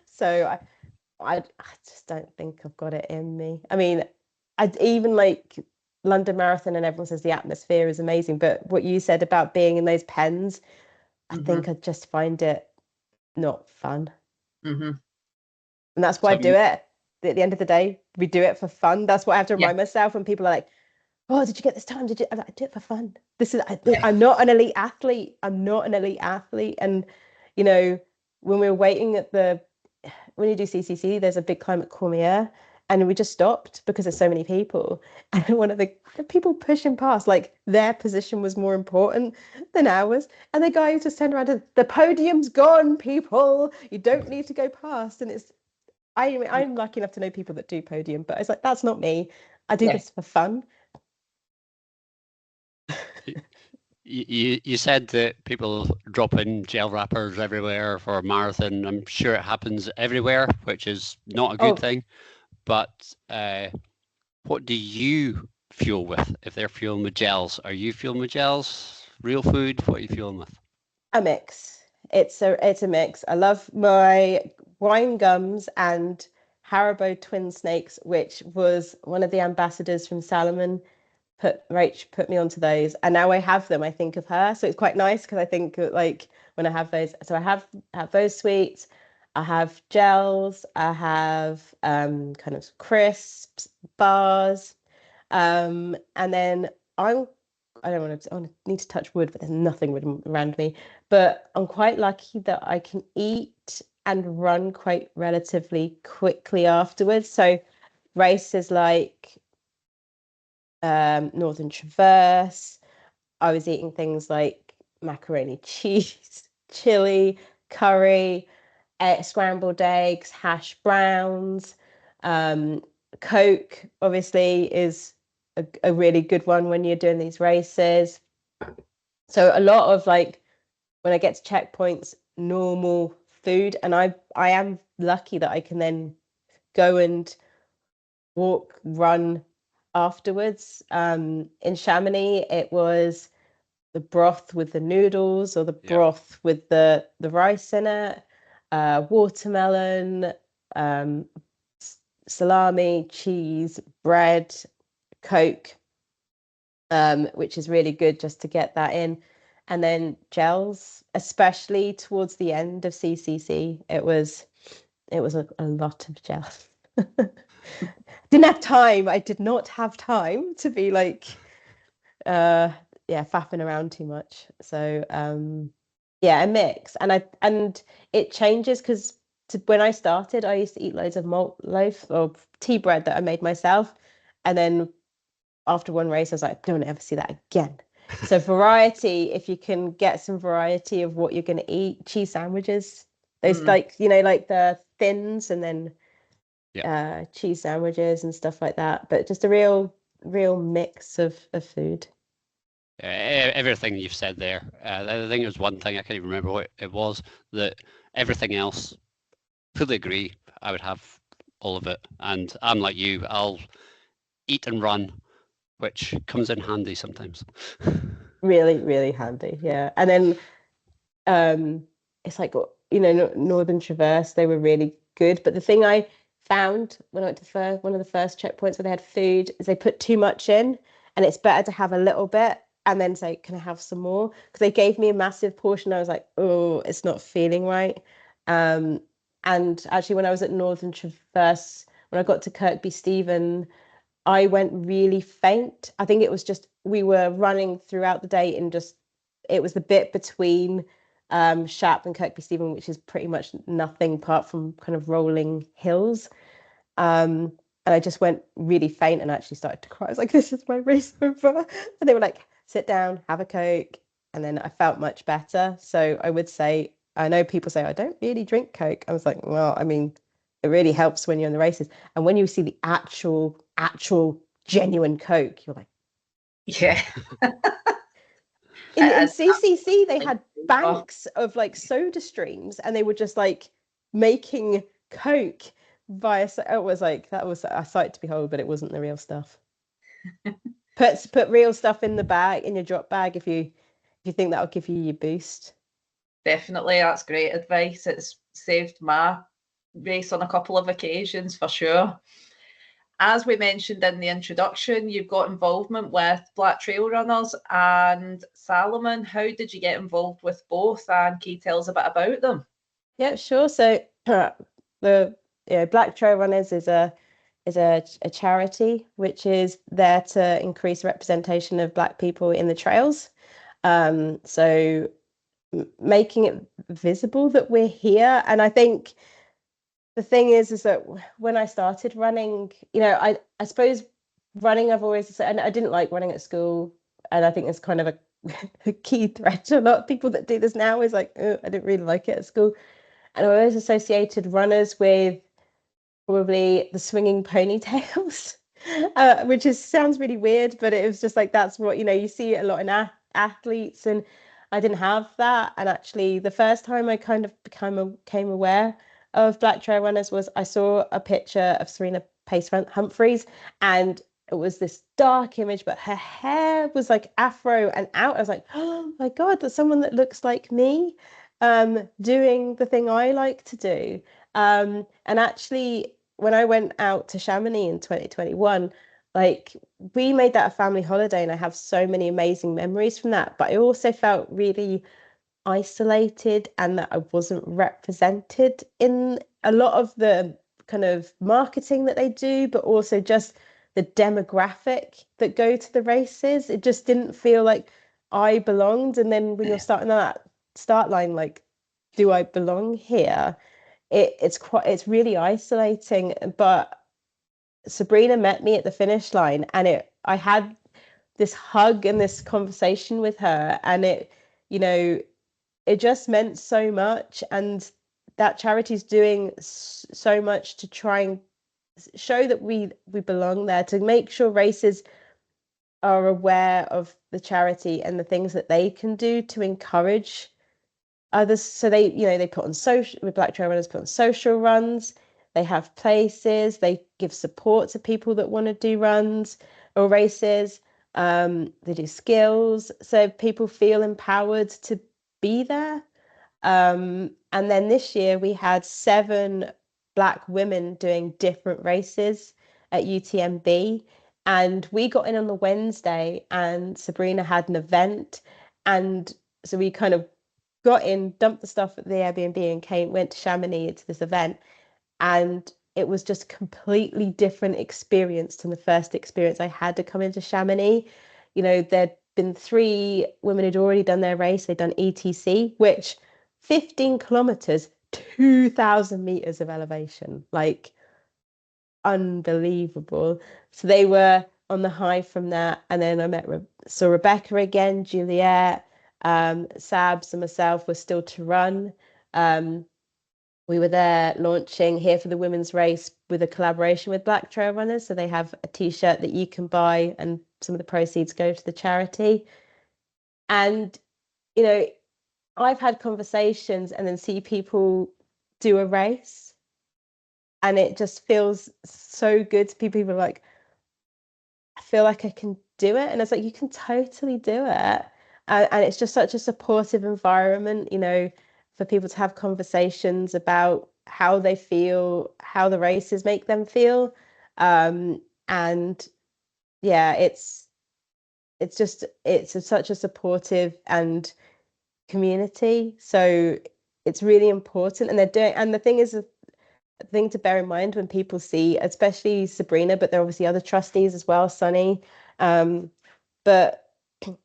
So I just don't think I've got it in me. I mean, I'd even like London Marathon, and everyone says the atmosphere is amazing, but what you said about being in those pens, I think I'd just find it not fun. And that's why I do it. At the end of the day, we do it for fun. That's what I have to remind myself when people are like, oh, did you get this time? Did you? I do it for fun. I'm not an elite athlete. I'm not an elite athlete. And, you know, when we were waiting when you do CCC, there's a big climb at Cormier, and we just stopped because there's so many people. And one of the people pushing past, like their position was more important than ours. And the guy just turned around and the podium's gone, people. You don't need to go past. And I'm lucky enough to know people that do podium, but it's like, that's not me. I do this for fun. You said that people drop in gel wrappers everywhere for a marathon. I'm sure it happens everywhere, which is not a good thing. But what do you fuel with if they're fueling with gels? Are you fueling with gels? Real food? What are you fueling with? A mix. It's a mix. I love my wine gums and Haribo twin snakes, which was one of the ambassadors from Salomon Rach put me onto those, and now I have them. I think of her, so it's quite nice because I think like when I have those, so I have those sweets, I have gels, I have kind of crisps, bars, and then I need to touch wood, but there's nothing around me. But I'm quite lucky that I can eat and run quite relatively quickly afterwards. So races like Northern Traverse, I was eating things like macaroni cheese, chili, curry, scrambled eggs, hash browns. Coke obviously is a really good one when you're doing these races. So a lot of like when I get to checkpoints, normal food, and I am lucky that I can then go and walk, run afterwards. In Chamonix, it was the broth with the noodles or the broth with the rice in it, watermelon, salami, cheese, bread, Coke, which is really good just to get that in. And then gels, especially towards the end of CCC, it was a lot of gels. Didn't have time. I did not have time to be like, faffing around too much. So a mix, and it changes because when I started, I used to eat loads of malt loaf or tea bread that I made myself, and then after one race, I was like, don't ever see that again. So variety, if you can get some variety of what you're going to eat, cheese sandwiches, those like the thins, and then cheese sandwiches and stuff like that. But just a real mix of food. Everything you've said there. I think there's one thing I can't even remember what it was. That everything else, fully agree. I would have all of it, and I'm like you. I'll eat and run, which comes in handy sometimes. Really, really handy, yeah. And then it's like, Northern Traverse, they were really good. But the thing I found when I went to one of the first checkpoints where they had food is they put too much in, and it's better to have a little bit and then say, can I have some more? Because they gave me a massive portion. I was like, oh, it's not feeling right. And actually, when I was at Northern Traverse, when I got to Kirkby Stephen, I went really faint. I think it was just we were running throughout the day and it was the bit between Shap and Kirkby Stephen, which is pretty much nothing apart from kind of rolling hills. And I just went really faint and actually started to cry. I was like, this is my race over. And they were like, sit down, have a Coke. And then I felt much better. So I would say, I know people say, I don't really drink Coke. I was like, well, I mean, it really helps when you're in the races. And when you see the actual genuine Coke, you're like, yeah. In CCC, they had banks of like soda streams, and they were just like making Coke via. It was like that was a sight to behold, but it wasn't the real stuff. Put real stuff in the bag, in your drop bag, if you think that'll give you your boost. Definitely, that's great advice. It's saved my race on a couple of occasions for sure. As we mentioned in the introduction, you've got involvement with Black Trail Runners and Salomon. How did you get involved with both, and can you tell us a bit about them? Yeah, sure. So the Black Trail Runners is a charity which is there to increase representation of Black people in the trails. So making it visible that we're here. And I think the thing is that when I started running, I suppose running, I've always said, and I didn't like running at school. And I think it's kind of a key thread to a lot of people that do this now is like, oh, I didn't really like it at school. And I always associated runners with probably the swinging ponytails, which sounds really weird, but it was just like, that's what, you see a lot in athletes, and I didn't have that. And actually the first time I kind of became aware of Black Trail Runners was I saw a picture of Serena Humphreys, and it was this dark image, but her hair was like afro and out. I was like, oh my God, that's someone that looks like me, doing the thing I like to do. And actually, when I went out to Chamonix in 2021, like we made that a family holiday, and I have so many amazing memories from that. But I also felt really isolated, and that I wasn't represented in a lot of the kind of marketing that they do, but also just the demographic that go to the races. It just didn't feel like I belonged. And then when you're starting on that start line, like, do I belong here? It's really isolating. But Sabrina met me at the finish line, and I had this hug and this conversation with her, and it just meant so much. And that charity's doing so much to try and show that we belong there, to make sure races are aware of the charity and the things that they can do to encourage others. So they put on social, with Black Trail Runners, put on social runs. They have places, they give support to people that want to do runs or races. They do skills, so people feel empowered to be there. And then this year we had 7 Black women doing different races at UTMB. And we got in on the Wednesday and Sabrina had an event. And so we kind of got in, dumped the stuff at the Airbnb and went to Chamonix to this event. And it was just a completely different experience than the first experience I had to come into Chamonix. You know, there'd been 3 women who'd already done their race. They'd done ETC, which 15 kilometers, 2,000 meters of elevation, like unbelievable. So they were on the high from that. And then I saw Rebecca again, Juliet, Sabs and myself were still to run. We were there launching Here for the Women's Race with a collaboration with Black Trail Runners. So they have a t-shirt that you can buy and some of the proceeds go to the charity. And, you know, I've had conversations and then see people do a race and it just feels so good to people who are like, I feel like I can do it. And it's like, you can totally do it. And it's just such a supportive environment, you know, for people to have conversations about how they feel, how the races make them feel. And yeah, it's such a supportive and community. So it's really important. And the thing is, a thing to bear in mind when people see, especially Sabrina, but there are obviously other trustees as well, Sunny. But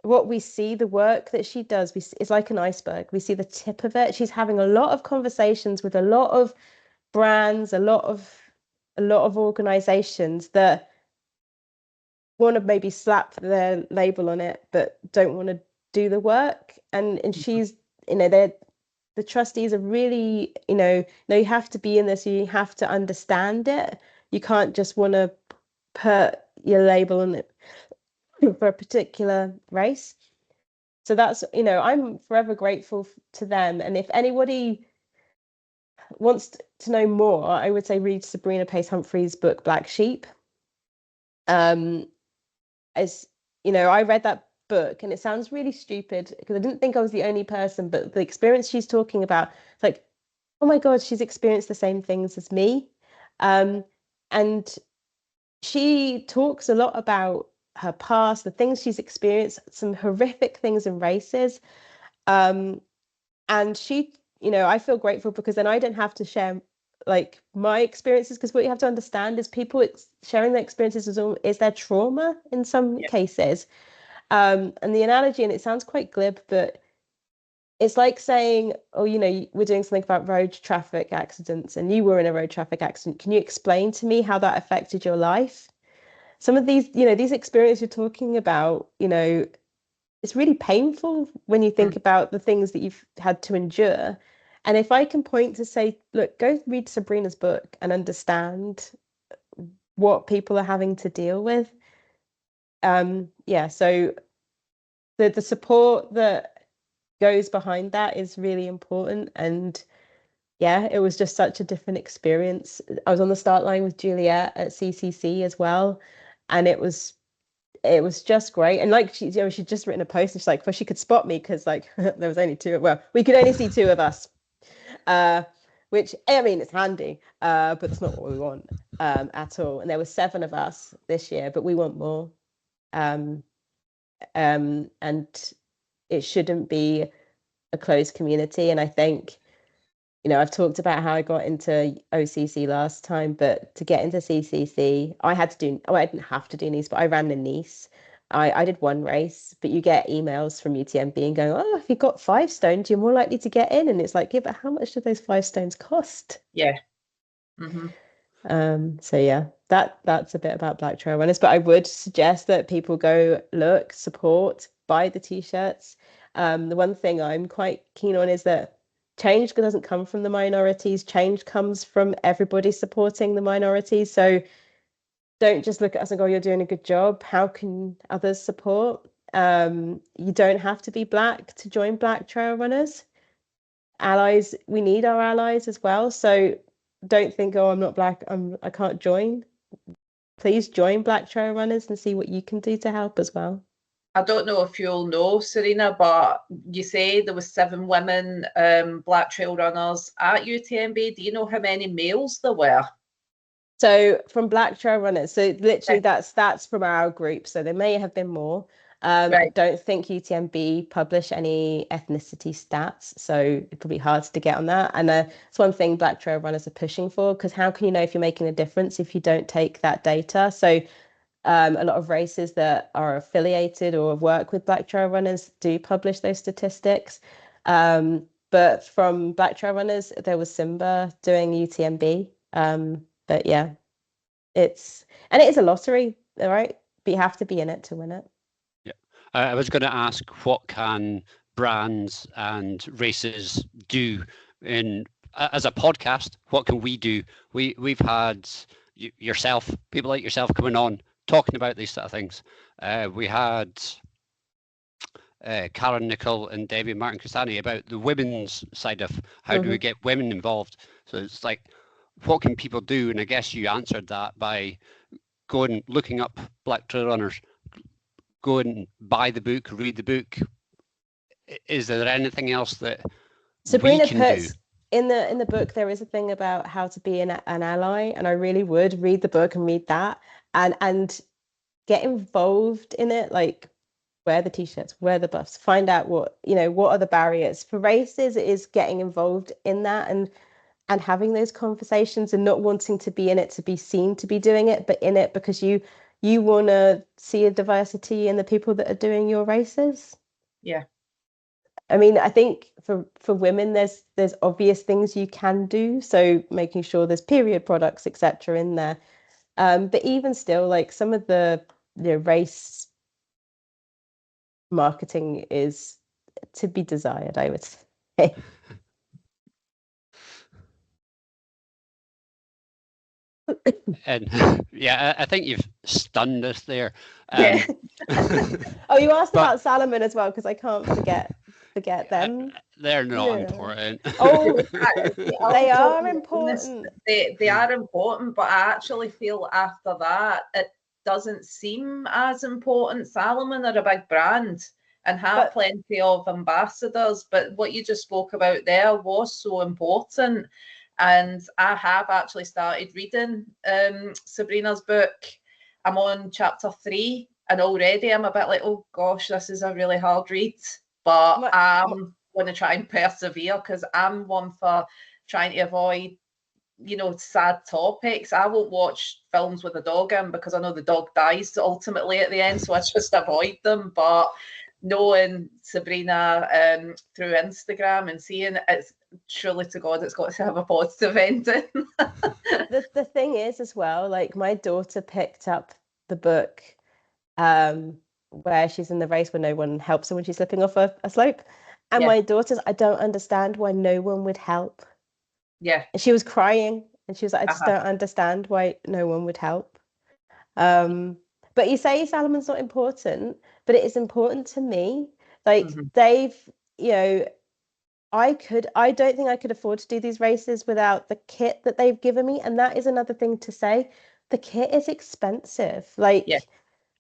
what we see, the work that she does, is like an iceberg. We see the tip of it. She's having a lot of conversations with a lot of brands, a lot of organizations that want to maybe slap their label on it, but don't want to do the work. And she's, you know, the trustees are really, you know, you have to be in this, you have to understand it. You can't just want to put your label on it for a particular race. So that's, you know, I'm forever grateful to them. And if anybody wants to know more, I would say read Sabrina Pace Humphrey's book, Black Sheep. As you know, I read that book and it sounds really stupid because I didn't think I was the only person, but the experience she's talking about, it's like, oh my God, she's experienced the same things as me. And she talks a lot about her past, the things she's experienced, some horrific things in races. And she, you know, I feel grateful because then I don't have to share like my experiences, because what you have to understand is people sharing their experiences is their trauma in some cases. And the analogy, and it sounds quite glib, but it's like saying, oh, you know, we're doing something about road traffic accidents and you were in a road traffic accident. Can you explain to me how that affected your life? Some of these, you know, these experiences you're talking about, you know, it's really painful when you think about the things that you've had to endure. And if I can point to say, look, go read Sabrina's book and understand what people are having to deal with. So the support that goes behind that is really important. And yeah, it was just such a different experience. I was on the start line with Juliet at CCC as well. And it was just great. And like she'd just written a post and she's like, well, she could spot me because like there was only 2. Well, we could only see 2 of us, which I mean, it's handy, but it's not what we want at all. And there were 7 of us this year, but we want more. And it shouldn't be a closed community. And I think, you know, I've talked about how I got into OCC last time, but to get into CCC, I didn't have to do Nice, but I ran in Nice. I did 1 race, but you get emails from UTMB and going, oh, if you got 5 stones, you're more likely to get in. And it's like, yeah, but how much do those 5 stones cost? Yeah. Mm-hmm. So yeah, that's a bit about Black Trail Runners, but I would suggest that people go look, support, buy the t-shirts. The one thing I'm quite keen on is that change doesn't come from the minorities. Change comes from everybody supporting the minorities. So don't just look at us and go, you're doing a good job. How can others support? You don't have to be Black to join Black Trail Runners. Allies, we need our allies as well. So don't think, oh, I'm not Black, I can't join. Please join Black Trail Runners and see what you can do to help as well. I don't know if you'll know, Serena, but you say there was 7 women black trail runners at UTMB. Do you know how many males there were? So from Black Trail Runners, so literally that's from our group. So there may have been more. I Right. don't think UTMB publish any ethnicity stats, so it'll be hard to get on that. And it's one thing Black Trail Runners are pushing for, because how can you know if you're making a difference if you don't take that data? So a lot of races that are affiliated or work with Black Trail Runners do publish those statistics. But from Black Trail Runners, there was Simba doing UTMB. But yeah, it is a lottery, all right? But you have to be in it to win it. Yeah, I was going to ask, what can brands and races do as a podcast? What can we do? We've had yourself, people like yourself, coming on talking about these sort of things. We had Karen Nicol and Debbie Martin Castani about the women's side of how do we get women involved. So it's like, what can people do? And I guess you answered that by looking up Black Trail Runners, go and buy the book, read the book. Is there anything else that Sabrina we can puts do? in the book? There is a thing about how to be an ally, and I really would read the book and read that and get involved in it. Like, wear the t-shirts, wear the buffs, find out what are the barriers for races. It is getting involved in that and having those conversations, and not wanting to be in it to be seen to be doing it, but in it because you want to see a diversity in the people that are doing your races. Yeah. I mean, I think for women, there's obvious things you can do. So making sure there's period products, etc., in there. But even still, like, some of the race marketing is to be desired, I would say. And yeah, I think you've stunned us there. Yeah. Oh, you asked about Salomon as well, because I can't forget them. They're not important. Oh, they are important. They are important, but I actually feel after that it doesn't seem as important. Salomon are a big brand and have plenty of ambassadors, but what you just spoke about there was so important. And I have actually started reading Sabrina's book. I'm on chapter 3, and already I'm a bit like, oh gosh, this is a really hard read. But I'm going to try and persevere, because I'm one for trying to avoid, sad topics. I won't watch films with a dog in, because I know the dog dies ultimately at the end, so I just avoid them. But knowing Sabrina through Instagram and seeing it's surely to God, it's got to have a positive ending. The thing is, as well, like, my daughter picked up the book where she's in the race where no one helps her when she's slipping off a slope. And my daughter's, I don't understand why no one would help. Yeah. And she was crying, and she was like, I just don't understand why no one would help. But you say Salomon's not important, but it is important to me. Like, they've, I don't think I could afford to do these races without the kit that they've given me. And that is another thing to say. The kit is expensive. Like,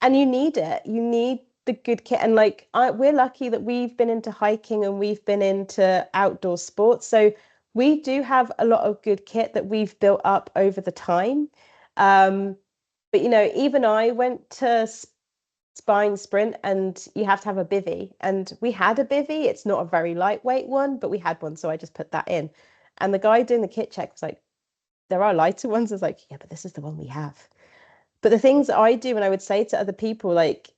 and you need it. You need the good kit. And like, we're lucky that we've been into hiking and we've been into outdoor sports. So we do have a lot of good kit that we've built up over the time. But even I went to spine sprint, and you have to have a bivvy, and we had a bivvy. It's not a very lightweight one, but we had one, so I just put that in. And the guy doing the kit check was like, there are lighter ones. I was like, yeah, but this is the one we have. But the things that I do, and I would say to other people, like,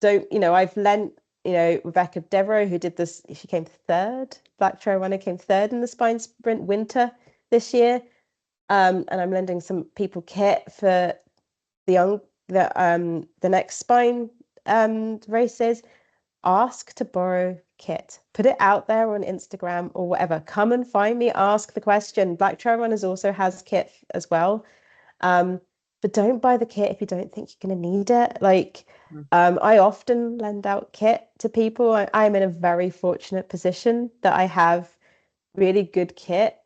I've lent, Rebecca Devereaux, who did this, she came third, Black Trail Runner came third in the spine sprint winter this year. And I'm lending some people kit for the next spine races. Ask to borrow kit. Put it out there on Instagram or whatever. Come and find me. Ask the question. Black Trail Runners also has kit as well. But don't buy the kit if you don't think you're going to need it. Like, I often lend out kit to people. I'm in a very fortunate position that I have really good kit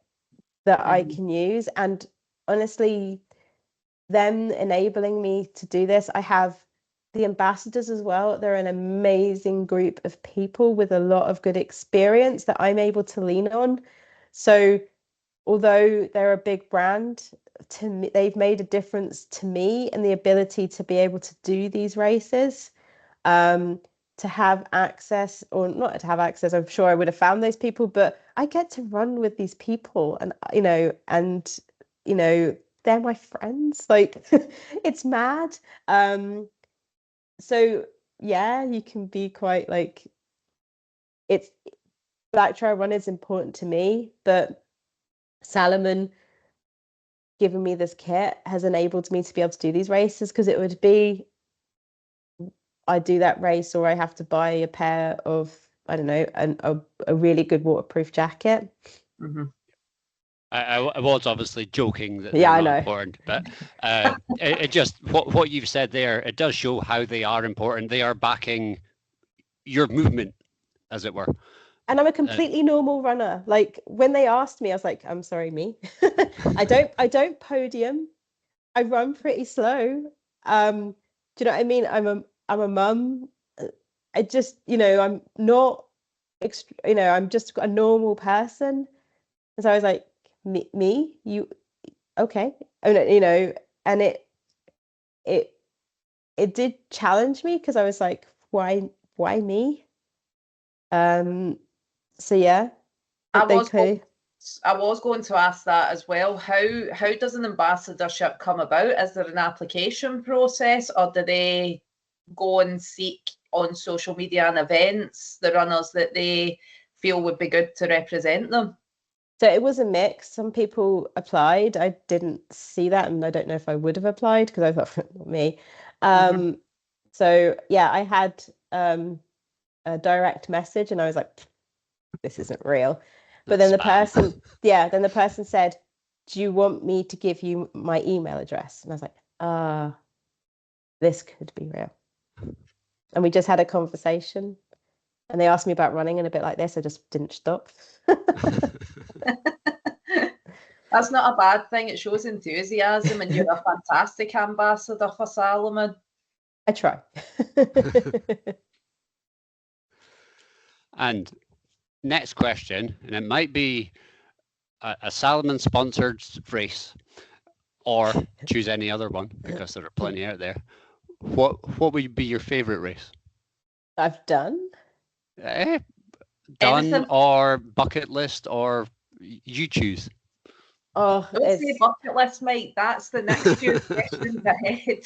that I can use. And honestly, them enabling me to do this, I have the ambassadors as well, they're an amazing group of people with a lot of good experience that I'm able to lean on. So although they're a big brand, to me, they've made a difference to me and the ability to be able to do these races, to have access, or not to have access, I'm sure I would have found those people, but I get to run with these people, and they're my friends. Like it's mad. So yeah, you can be quite like, it's Black Trail Run is important to me, but Salomon giving me this kit has enabled me to be able to do these races, because it would be I do that race or I have to buy a pair of, I don't know, a really good waterproof jacket. Mm-hmm. I was obviously joking that Yeah, they're I not know. important, but it just what you've said there, it does show how they are important. They are backing your movement, as it were. And I'm a completely normal runner. Like when they asked me, I was like, I'm sorry, me. I don't podium. I run pretty slow. Do you know what I mean? I'm a mum. I just, I'm not, I'm just a normal person. And so I was like, me, you, okay. And it it did challenge me, because I was like, why me? So yeah, I they was could. I was going to ask that as well. How does an ambassadorship come about? Is there an application process, or do they go and seek on social media and events the runners that they feel would be good to represent them? So it was a mix. Some people applied. I didn't see that, and I don't know if I would have applied, because I thought, not me. So yeah, I had a direct message, and I was like, this isn't real. But then the person, then the person said, do you want me to give you my email address? And I was like, this could be real. And we just had a conversation, and they asked me about running, and a bit like this, I just didn't stop. That's not a bad thing. It shows enthusiasm, and you're a fantastic ambassador for Salomon. I try. And next question, and it might be a Salomon sponsored race, or choose any other one, because there are plenty out there. What would be your favorite race? I've done. Done Anything? Or bucket list, or you choose. Oh, Don't say bucket list, Mike. That's the next few questions ahead.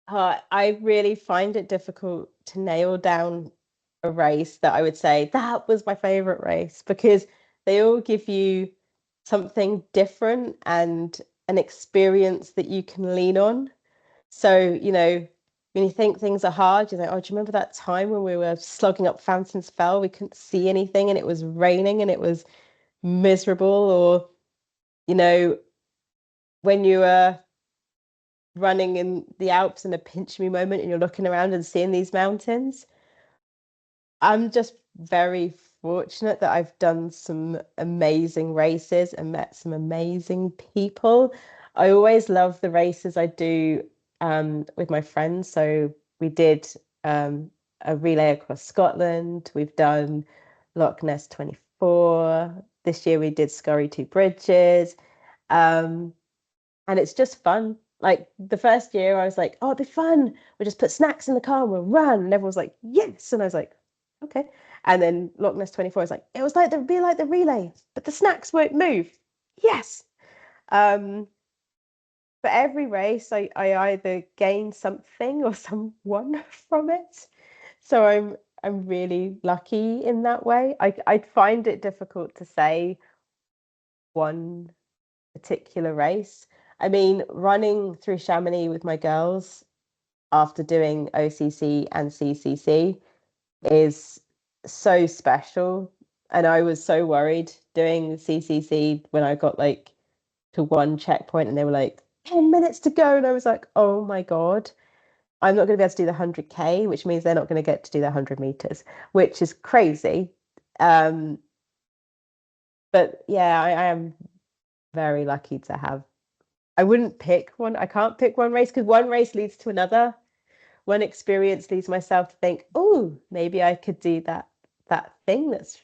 I really find it difficult to nail down a race that I would say that was my favorite race, because they all give you something different and an experience that you can lean on. So, when you think things are hard, you're like, oh, do you remember that time when we were slogging up Fountains Fell? We couldn't see anything, and it was raining and it was miserable. Or, when you were running in the Alps in a pinch me moment and you're looking around and seeing these mountains. I'm just very fortunate that I've done some amazing races and met some amazing people. I always love the races I do with my friends. So we did a relay across Scotland. We've done Loch Ness 24. This year we did Scurry Two Bridges. And it's just fun. Like the first year I was like, oh, it'd be fun. We'll just put snacks in the car and we'll run. And everyone was like, yes. And I was like, okay. And then Loch Ness 24 was like, it was like be like the relay, but the snacks won't move. Yes. But every race I either gain something or someone from it. So I'm really lucky in that way. I find it difficult to say one particular race. I mean, running through Chamonix with my girls after doing OCC and CCC is so special. And I was so worried doing CCC when I got like to one checkpoint and they were like 10 minutes to go. And I was like, oh my God, I'm not going to be able to do the 100K, which means they're not going to get to do the 100 meters, which is crazy. But yeah, I am very lucky to have I wouldn't pick one. I can't pick one race because one race leads to another. One experience leads myself to think, oh, maybe I could do that thing that's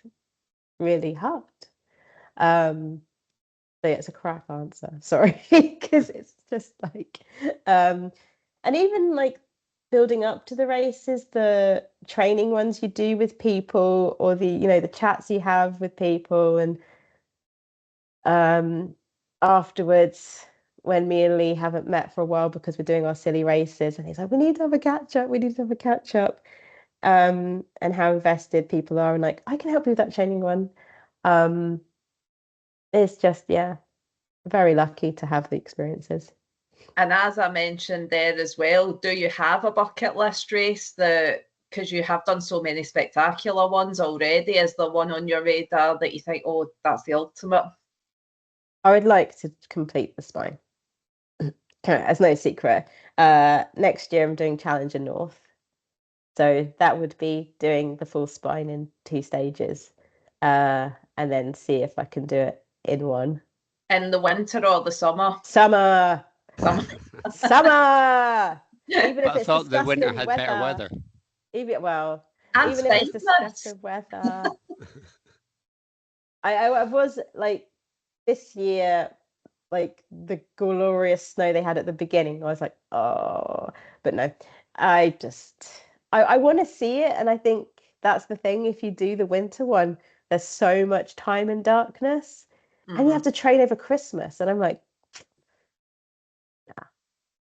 really hard. So yeah, it's a crap answer. Sorry, because it's just like, and even like building up to the races, the training ones you do with people, or the the chats you have with people, and afterwards when me and Lee haven't met for a while because we're doing our silly races, and he's like, we need to have a catch up, and how invested people are, and like, I can help you with that training one. It's just, yeah, very lucky to have the experiences. And as I mentioned there as well, do you have a bucket list race that, because you have done so many spectacular ones already, is there one on your radar that you think, oh, that's the ultimate? I would like to complete the spine. It's no secret. Next year I'm doing Challenger North. So that would be doing the full spine in 2 stages. And then see if I can do it in one. In the winter or the summer? Summer. Summer. Even if I thought the winter had better weather. Even if it's disgusting weather. I was like, this year, like the glorious snow they had at the beginning, I was like, oh, but no, I want to see it. And I think that's the thing. If you do the winter one, there's so much time in darkness, and you have to train over Christmas. And I'm like, nah.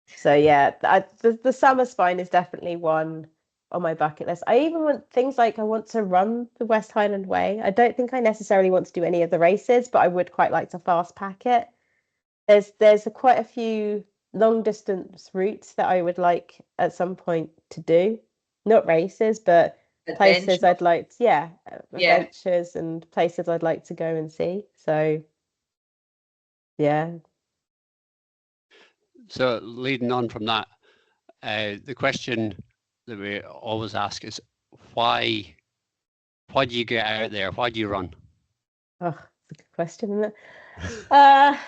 So yeah, the summer spine is definitely one on my bucket list. I even want things like, I want to run the West Highland Way. I don't think I necessarily want to do any of the races, but I would quite like to fast pack it. There's quite a few long distance routes that I would like at some point to do. Not races, but places I'd like to, adventures and places I'd like to go and see. So yeah. So leading on from that, the question that we always ask is, why do you get out there? Why do you run? Oh, that's a good question, isn't it?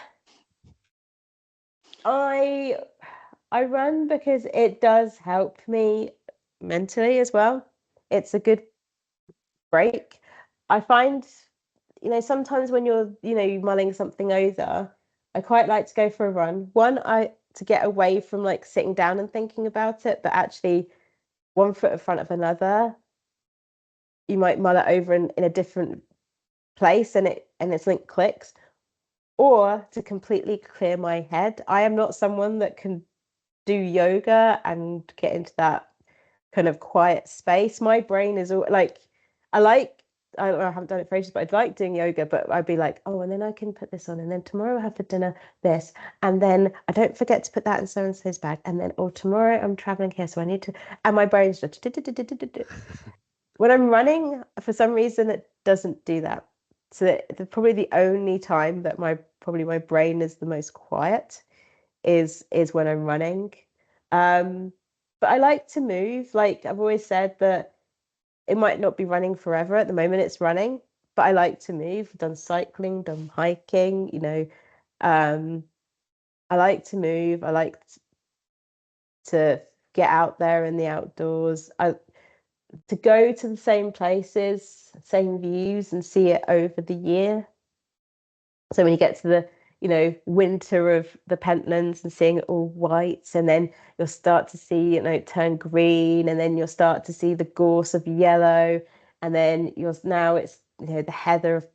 I run because it does help me mentally as well. It's a good break. I find, sometimes when you're, mulling something over, I quite like to go for a run. One, to get away from like sitting down and thinking about it, but actually one foot in front of another, you might mull it over in a different place, and it's like clicks. Or to completely clear my head. I am not someone that can do yoga and get into that kind of quiet space. My brain is all like, I haven't done it for ages, but I'd like doing yoga, but I'd be like, oh, and then I can put this on, and then tomorrow I have for dinner this, and then I don't forget to put that in so and so's bag, and then tomorrow I'm traveling here, so I need to, and my brain's just when I'm running, for some reason it doesn't do that. So probably the only time that my brain is the most quiet is when I'm running. But I like to move. Like I've always said that it might not be running forever. At the moment it's running, but I like to move. I've done cycling, done hiking, I like to move. I like to get out there in the outdoors. To go to the same places, same views, and see it over the year. So when you get to the, winter of the Pentlands and seeing it all white, and then you'll start to see, it turn green, and then you'll start to see the gorse of yellow, and then now it's, the heather of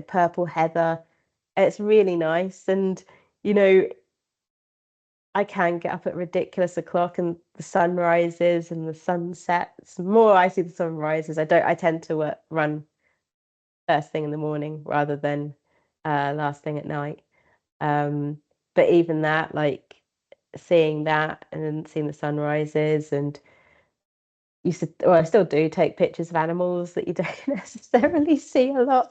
purple heather. It's really nice, and I can get up at ridiculous o'clock, and the sun rises and the sun sets. More I see the sun rises. I tend to run first thing in the morning rather than last thing at night. But even that, like seeing that and then seeing the sunrises, and I still do take pictures of animals that you don't necessarily see a lot.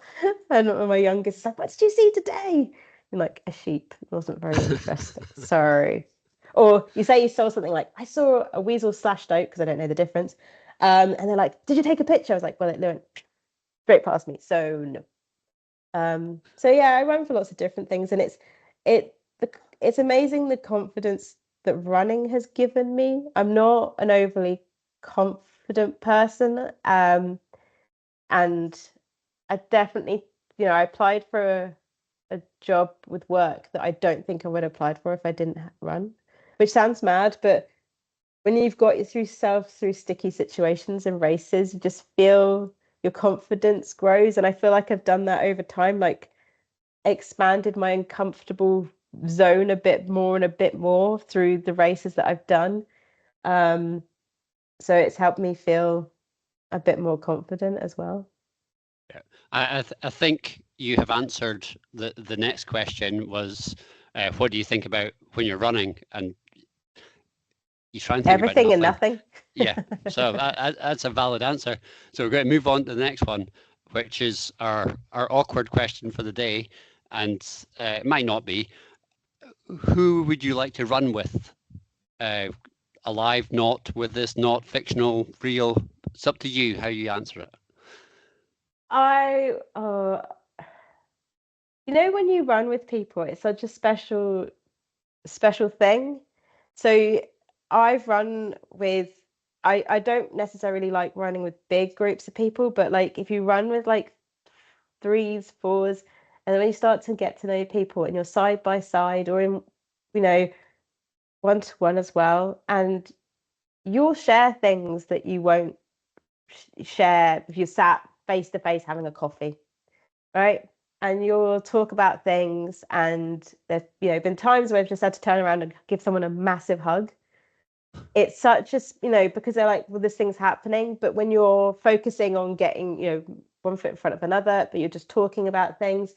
And my youngest is like, what did you see today? And like, a sheep. It wasn't very interesting. Sorry. Or you say you saw something like, I saw a weasel slashed out, because I don't know the difference. And they're like, did you take a picture? I was like, well, it went straight past me, so no. So yeah, I run for lots of different things, and it's amazing the confidence that running has given me. I'm not an overly confident person, and I definitely, I applied for a job with work that I don't think I would have applied for if I didn't run, which sounds mad, but when you've got yourself through sticky situations and races, you just feel your confidence grows. And I feel like I've done that over time, like expanded my uncomfortable zone a bit more and a bit more through the races that I've done. So it's helped me feel a bit more confident as well. Yeah, I think you have answered the next question was, what do you think about when you're running? And you try and think everything about and nothing. Yeah, so that's a valid answer. So we're going to move on to the next one, which is our awkward question for the day, and it might not be. Who would you like to run with? Alive, not, with this, not, fictional, real? It's up to you how you answer it. When you run with people, it's such a special thing. So I've run with, I don't necessarily like running with big groups of people, but like if you run with like 3s, 4s, and then when you start to get to know people and you're side by side or in, one to one as well, and you'll share things that you won't share if you sat face to face having a coffee, right? And you'll talk about things, and there's been times where I've just had to turn around and give someone a massive hug. It's such a because they're like, well, this thing's happening, but when you're focusing on getting one foot in front of another, but you're just talking about things.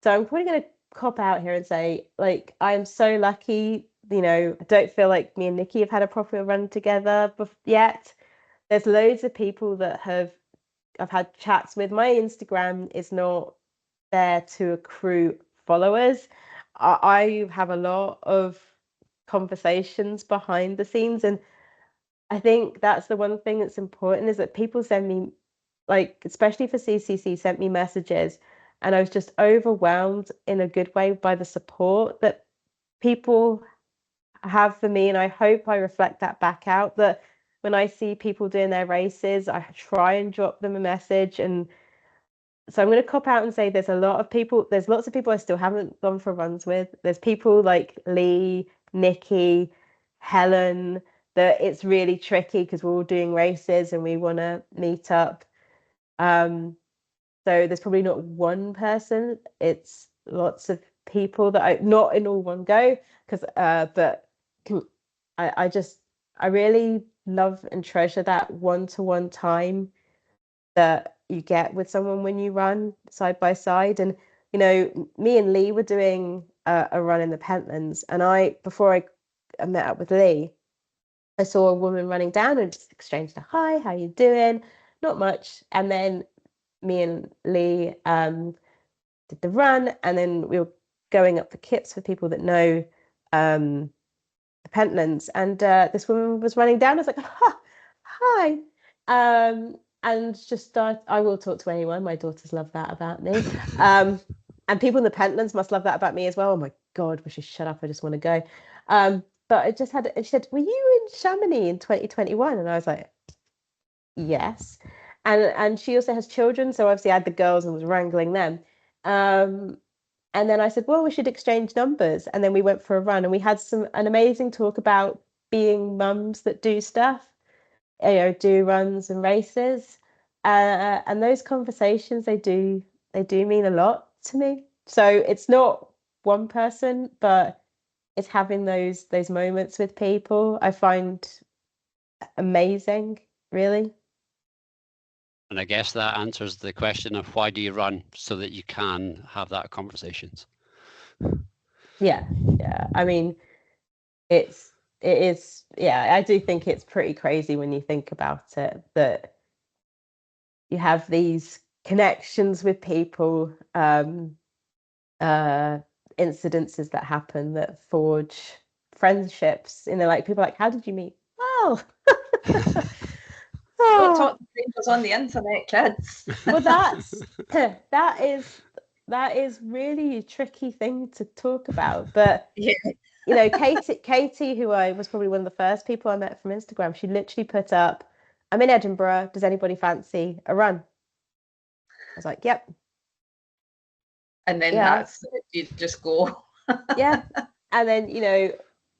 So I'm probably going to cop out here and say, like, I am so lucky. I don't feel like me and Nikki have had a proper run together yet. There's loads of people that I've had chats with. My Instagram is not there to accrue followers. I have a lot of conversations behind the scenes, and I think that's the one thing that's important, is that people send me, like, especially for CCC, sent me messages, and I was just overwhelmed in a good way by the support that people have for me, and I hope I reflect that back out, that when I see people doing their races, I try and drop them a message. And so I'm going to cop out and say there's lots of people I still haven't gone for runs with. There's people like Lee, Nikki, Helen, that it's really tricky because we're all doing races and we want to meet up. So there's probably not one person, it's lots of people that I, not in all one go, because but I really love and treasure that one-to-one time that you get with someone when you run side by side. And me and Lee were doing a run in the Pentlands, and before I met up with Lee, I saw a woman running down and just exchanged a hi, how you doing? Not much. And then me and Lee did the run, and then we were going up the Kips for people that know the Pentlands, and this woman was running down. I was like, hi. And just I will talk to anyone. My daughters love that about me. And people in the Pentlands must love that about me as well. Oh my God, will she shut up? I just want to go. But she said, were you in Chamonix in 2021? And I was like, yes. And she also has children, so obviously I had the girls and was wrangling them. And then I said, well, we should exchange numbers. And then we went for a run, and we had an amazing talk about being mums that do stuff, do runs and races. And those conversations, they do mean a lot to me. So it's not one person, but it's having those moments with people I find amazing, really. And I guess that answers the question of why do you run, so that you can have that conversations. Yeah. I mean, it is. Yeah, I do think it's pretty crazy when you think about it, that you have these connections with people, incidences that happen that forge friendships. Like people are like, how did you meet? Well, don't talk to strangers on the internet, kids. Well, that is that is really a tricky thing to talk about. But Yeah. you know, Katie, who I was probably one of the first people I met from Instagram, she literally put up, "I'm in Edinburgh. Does anybody fancy a run?" I was like, "Yep." And then Yeah. that's you just go. Yeah. And then, you know,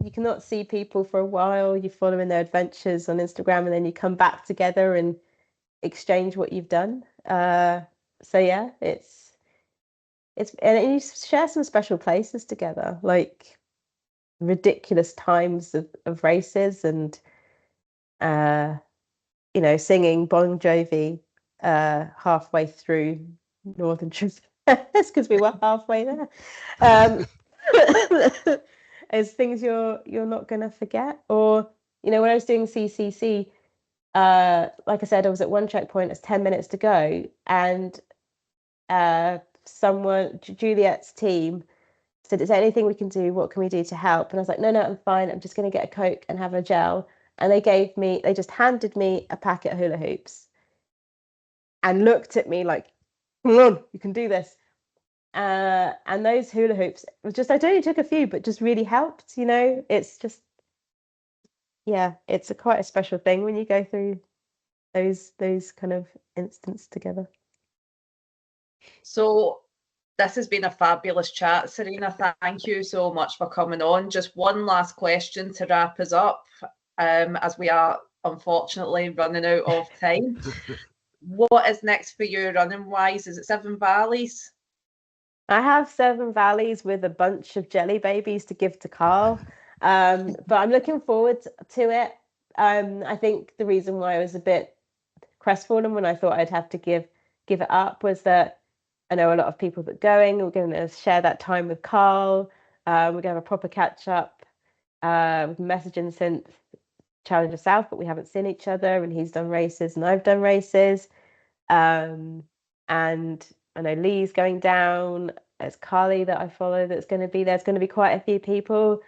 you cannot see people for a while. You follow in their adventures on Instagram, and then you come back together and exchange what you've done. So yeah, it's and you share some special places together, like ridiculous times of races, and you know, singing Bon Jovi halfway through Northern Truth because we were halfway there. As things you're not gonna forget. Or, you know, when I was doing CCC, like I said, I was at one checkpoint, it's 10 minutes to go, and Juliet's team said, "Is there anything we can do? What can we do to help?" And I was like, no, I'm fine. I'm just going to get a Coke and have a gel. And they just handed me a packet of hula hoops and looked at me like, "Come on, you can do this." And those hula hoops was just, I only took a few, but just really helped, you know. It's just, yeah, it's quite a special thing when you go through those kind of instants together. So this has been a fabulous chat, Serena. Thank you so much for coming on. Just one last question to wrap us up, as we are unfortunately running out of time. What is next for you running wise? Is it Seven Valleys? I have Seven Valleys with a bunch of jelly babies to give to Carl, but I'm looking forward to it. I think the reason why I was a bit crestfallen when I thought I'd have to give it up was that I know a lot of people that are going. We're going to share that time with Carl. We're going to have a proper catch up. We've been messaging since Challenger South, but we haven't seen each other, and he's done races and I've done races. And I know Lee's going down. There's Carly that I follow that's going to be there. There's going to be quite a few people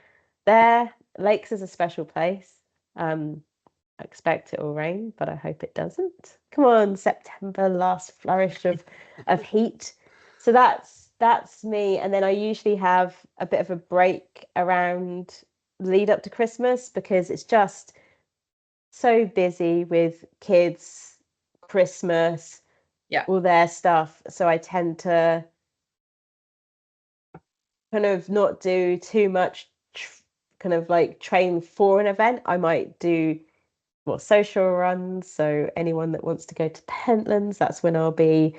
there. Lakes is a special place. I expect it will rain, but I hope it doesn't. Come on, September, last flourish of heat. So that's me. And then I usually have a bit of a break around lead up to Christmas because it's just so busy with kids, Christmas, all their stuff. So I tend to kind of not do too much kind of like train for an event. I might do social runs. So anyone that wants to go to Pentlands, that's when I'll be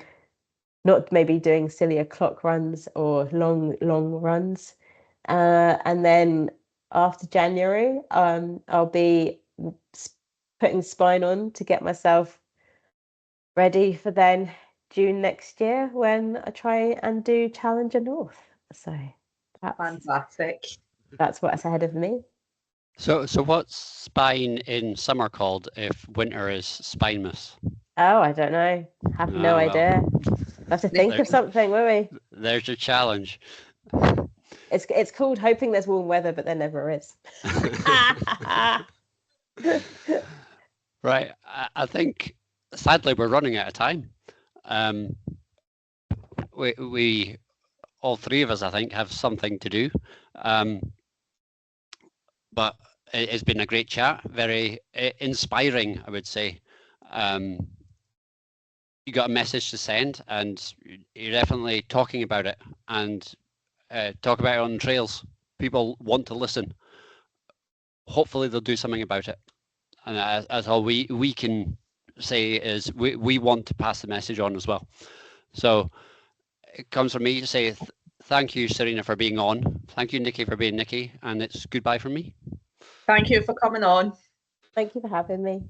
not maybe doing silly o'clock runs or long runs. And then after January, I'll be putting spine on to get myself ready for then June next year when I try and do Challenger North. So that's fantastic. That's what's ahead of me. So what's spine in summer called if winter is Spinemas? Oh, I don't know. Have no idea. We'll have to think of something, won't we? There's your challenge. It's called hoping there's warm weather, but there never is. Right. I think sadly we're running out of time. We all three of us, I think, have something to do. But it's been a great chat, very inspiring, I would say. You got a message to send, and you're definitely talking about it, and talk about it on trails. People want to listen. Hopefully they'll do something about it. And as all we can say is we want to pass the message on as well. So it comes from me to say thank you, Serena, for being on. Thank you, Nikki, for being Nikki. And it's goodbye from me. Thank you for coming on. Thank you for having me.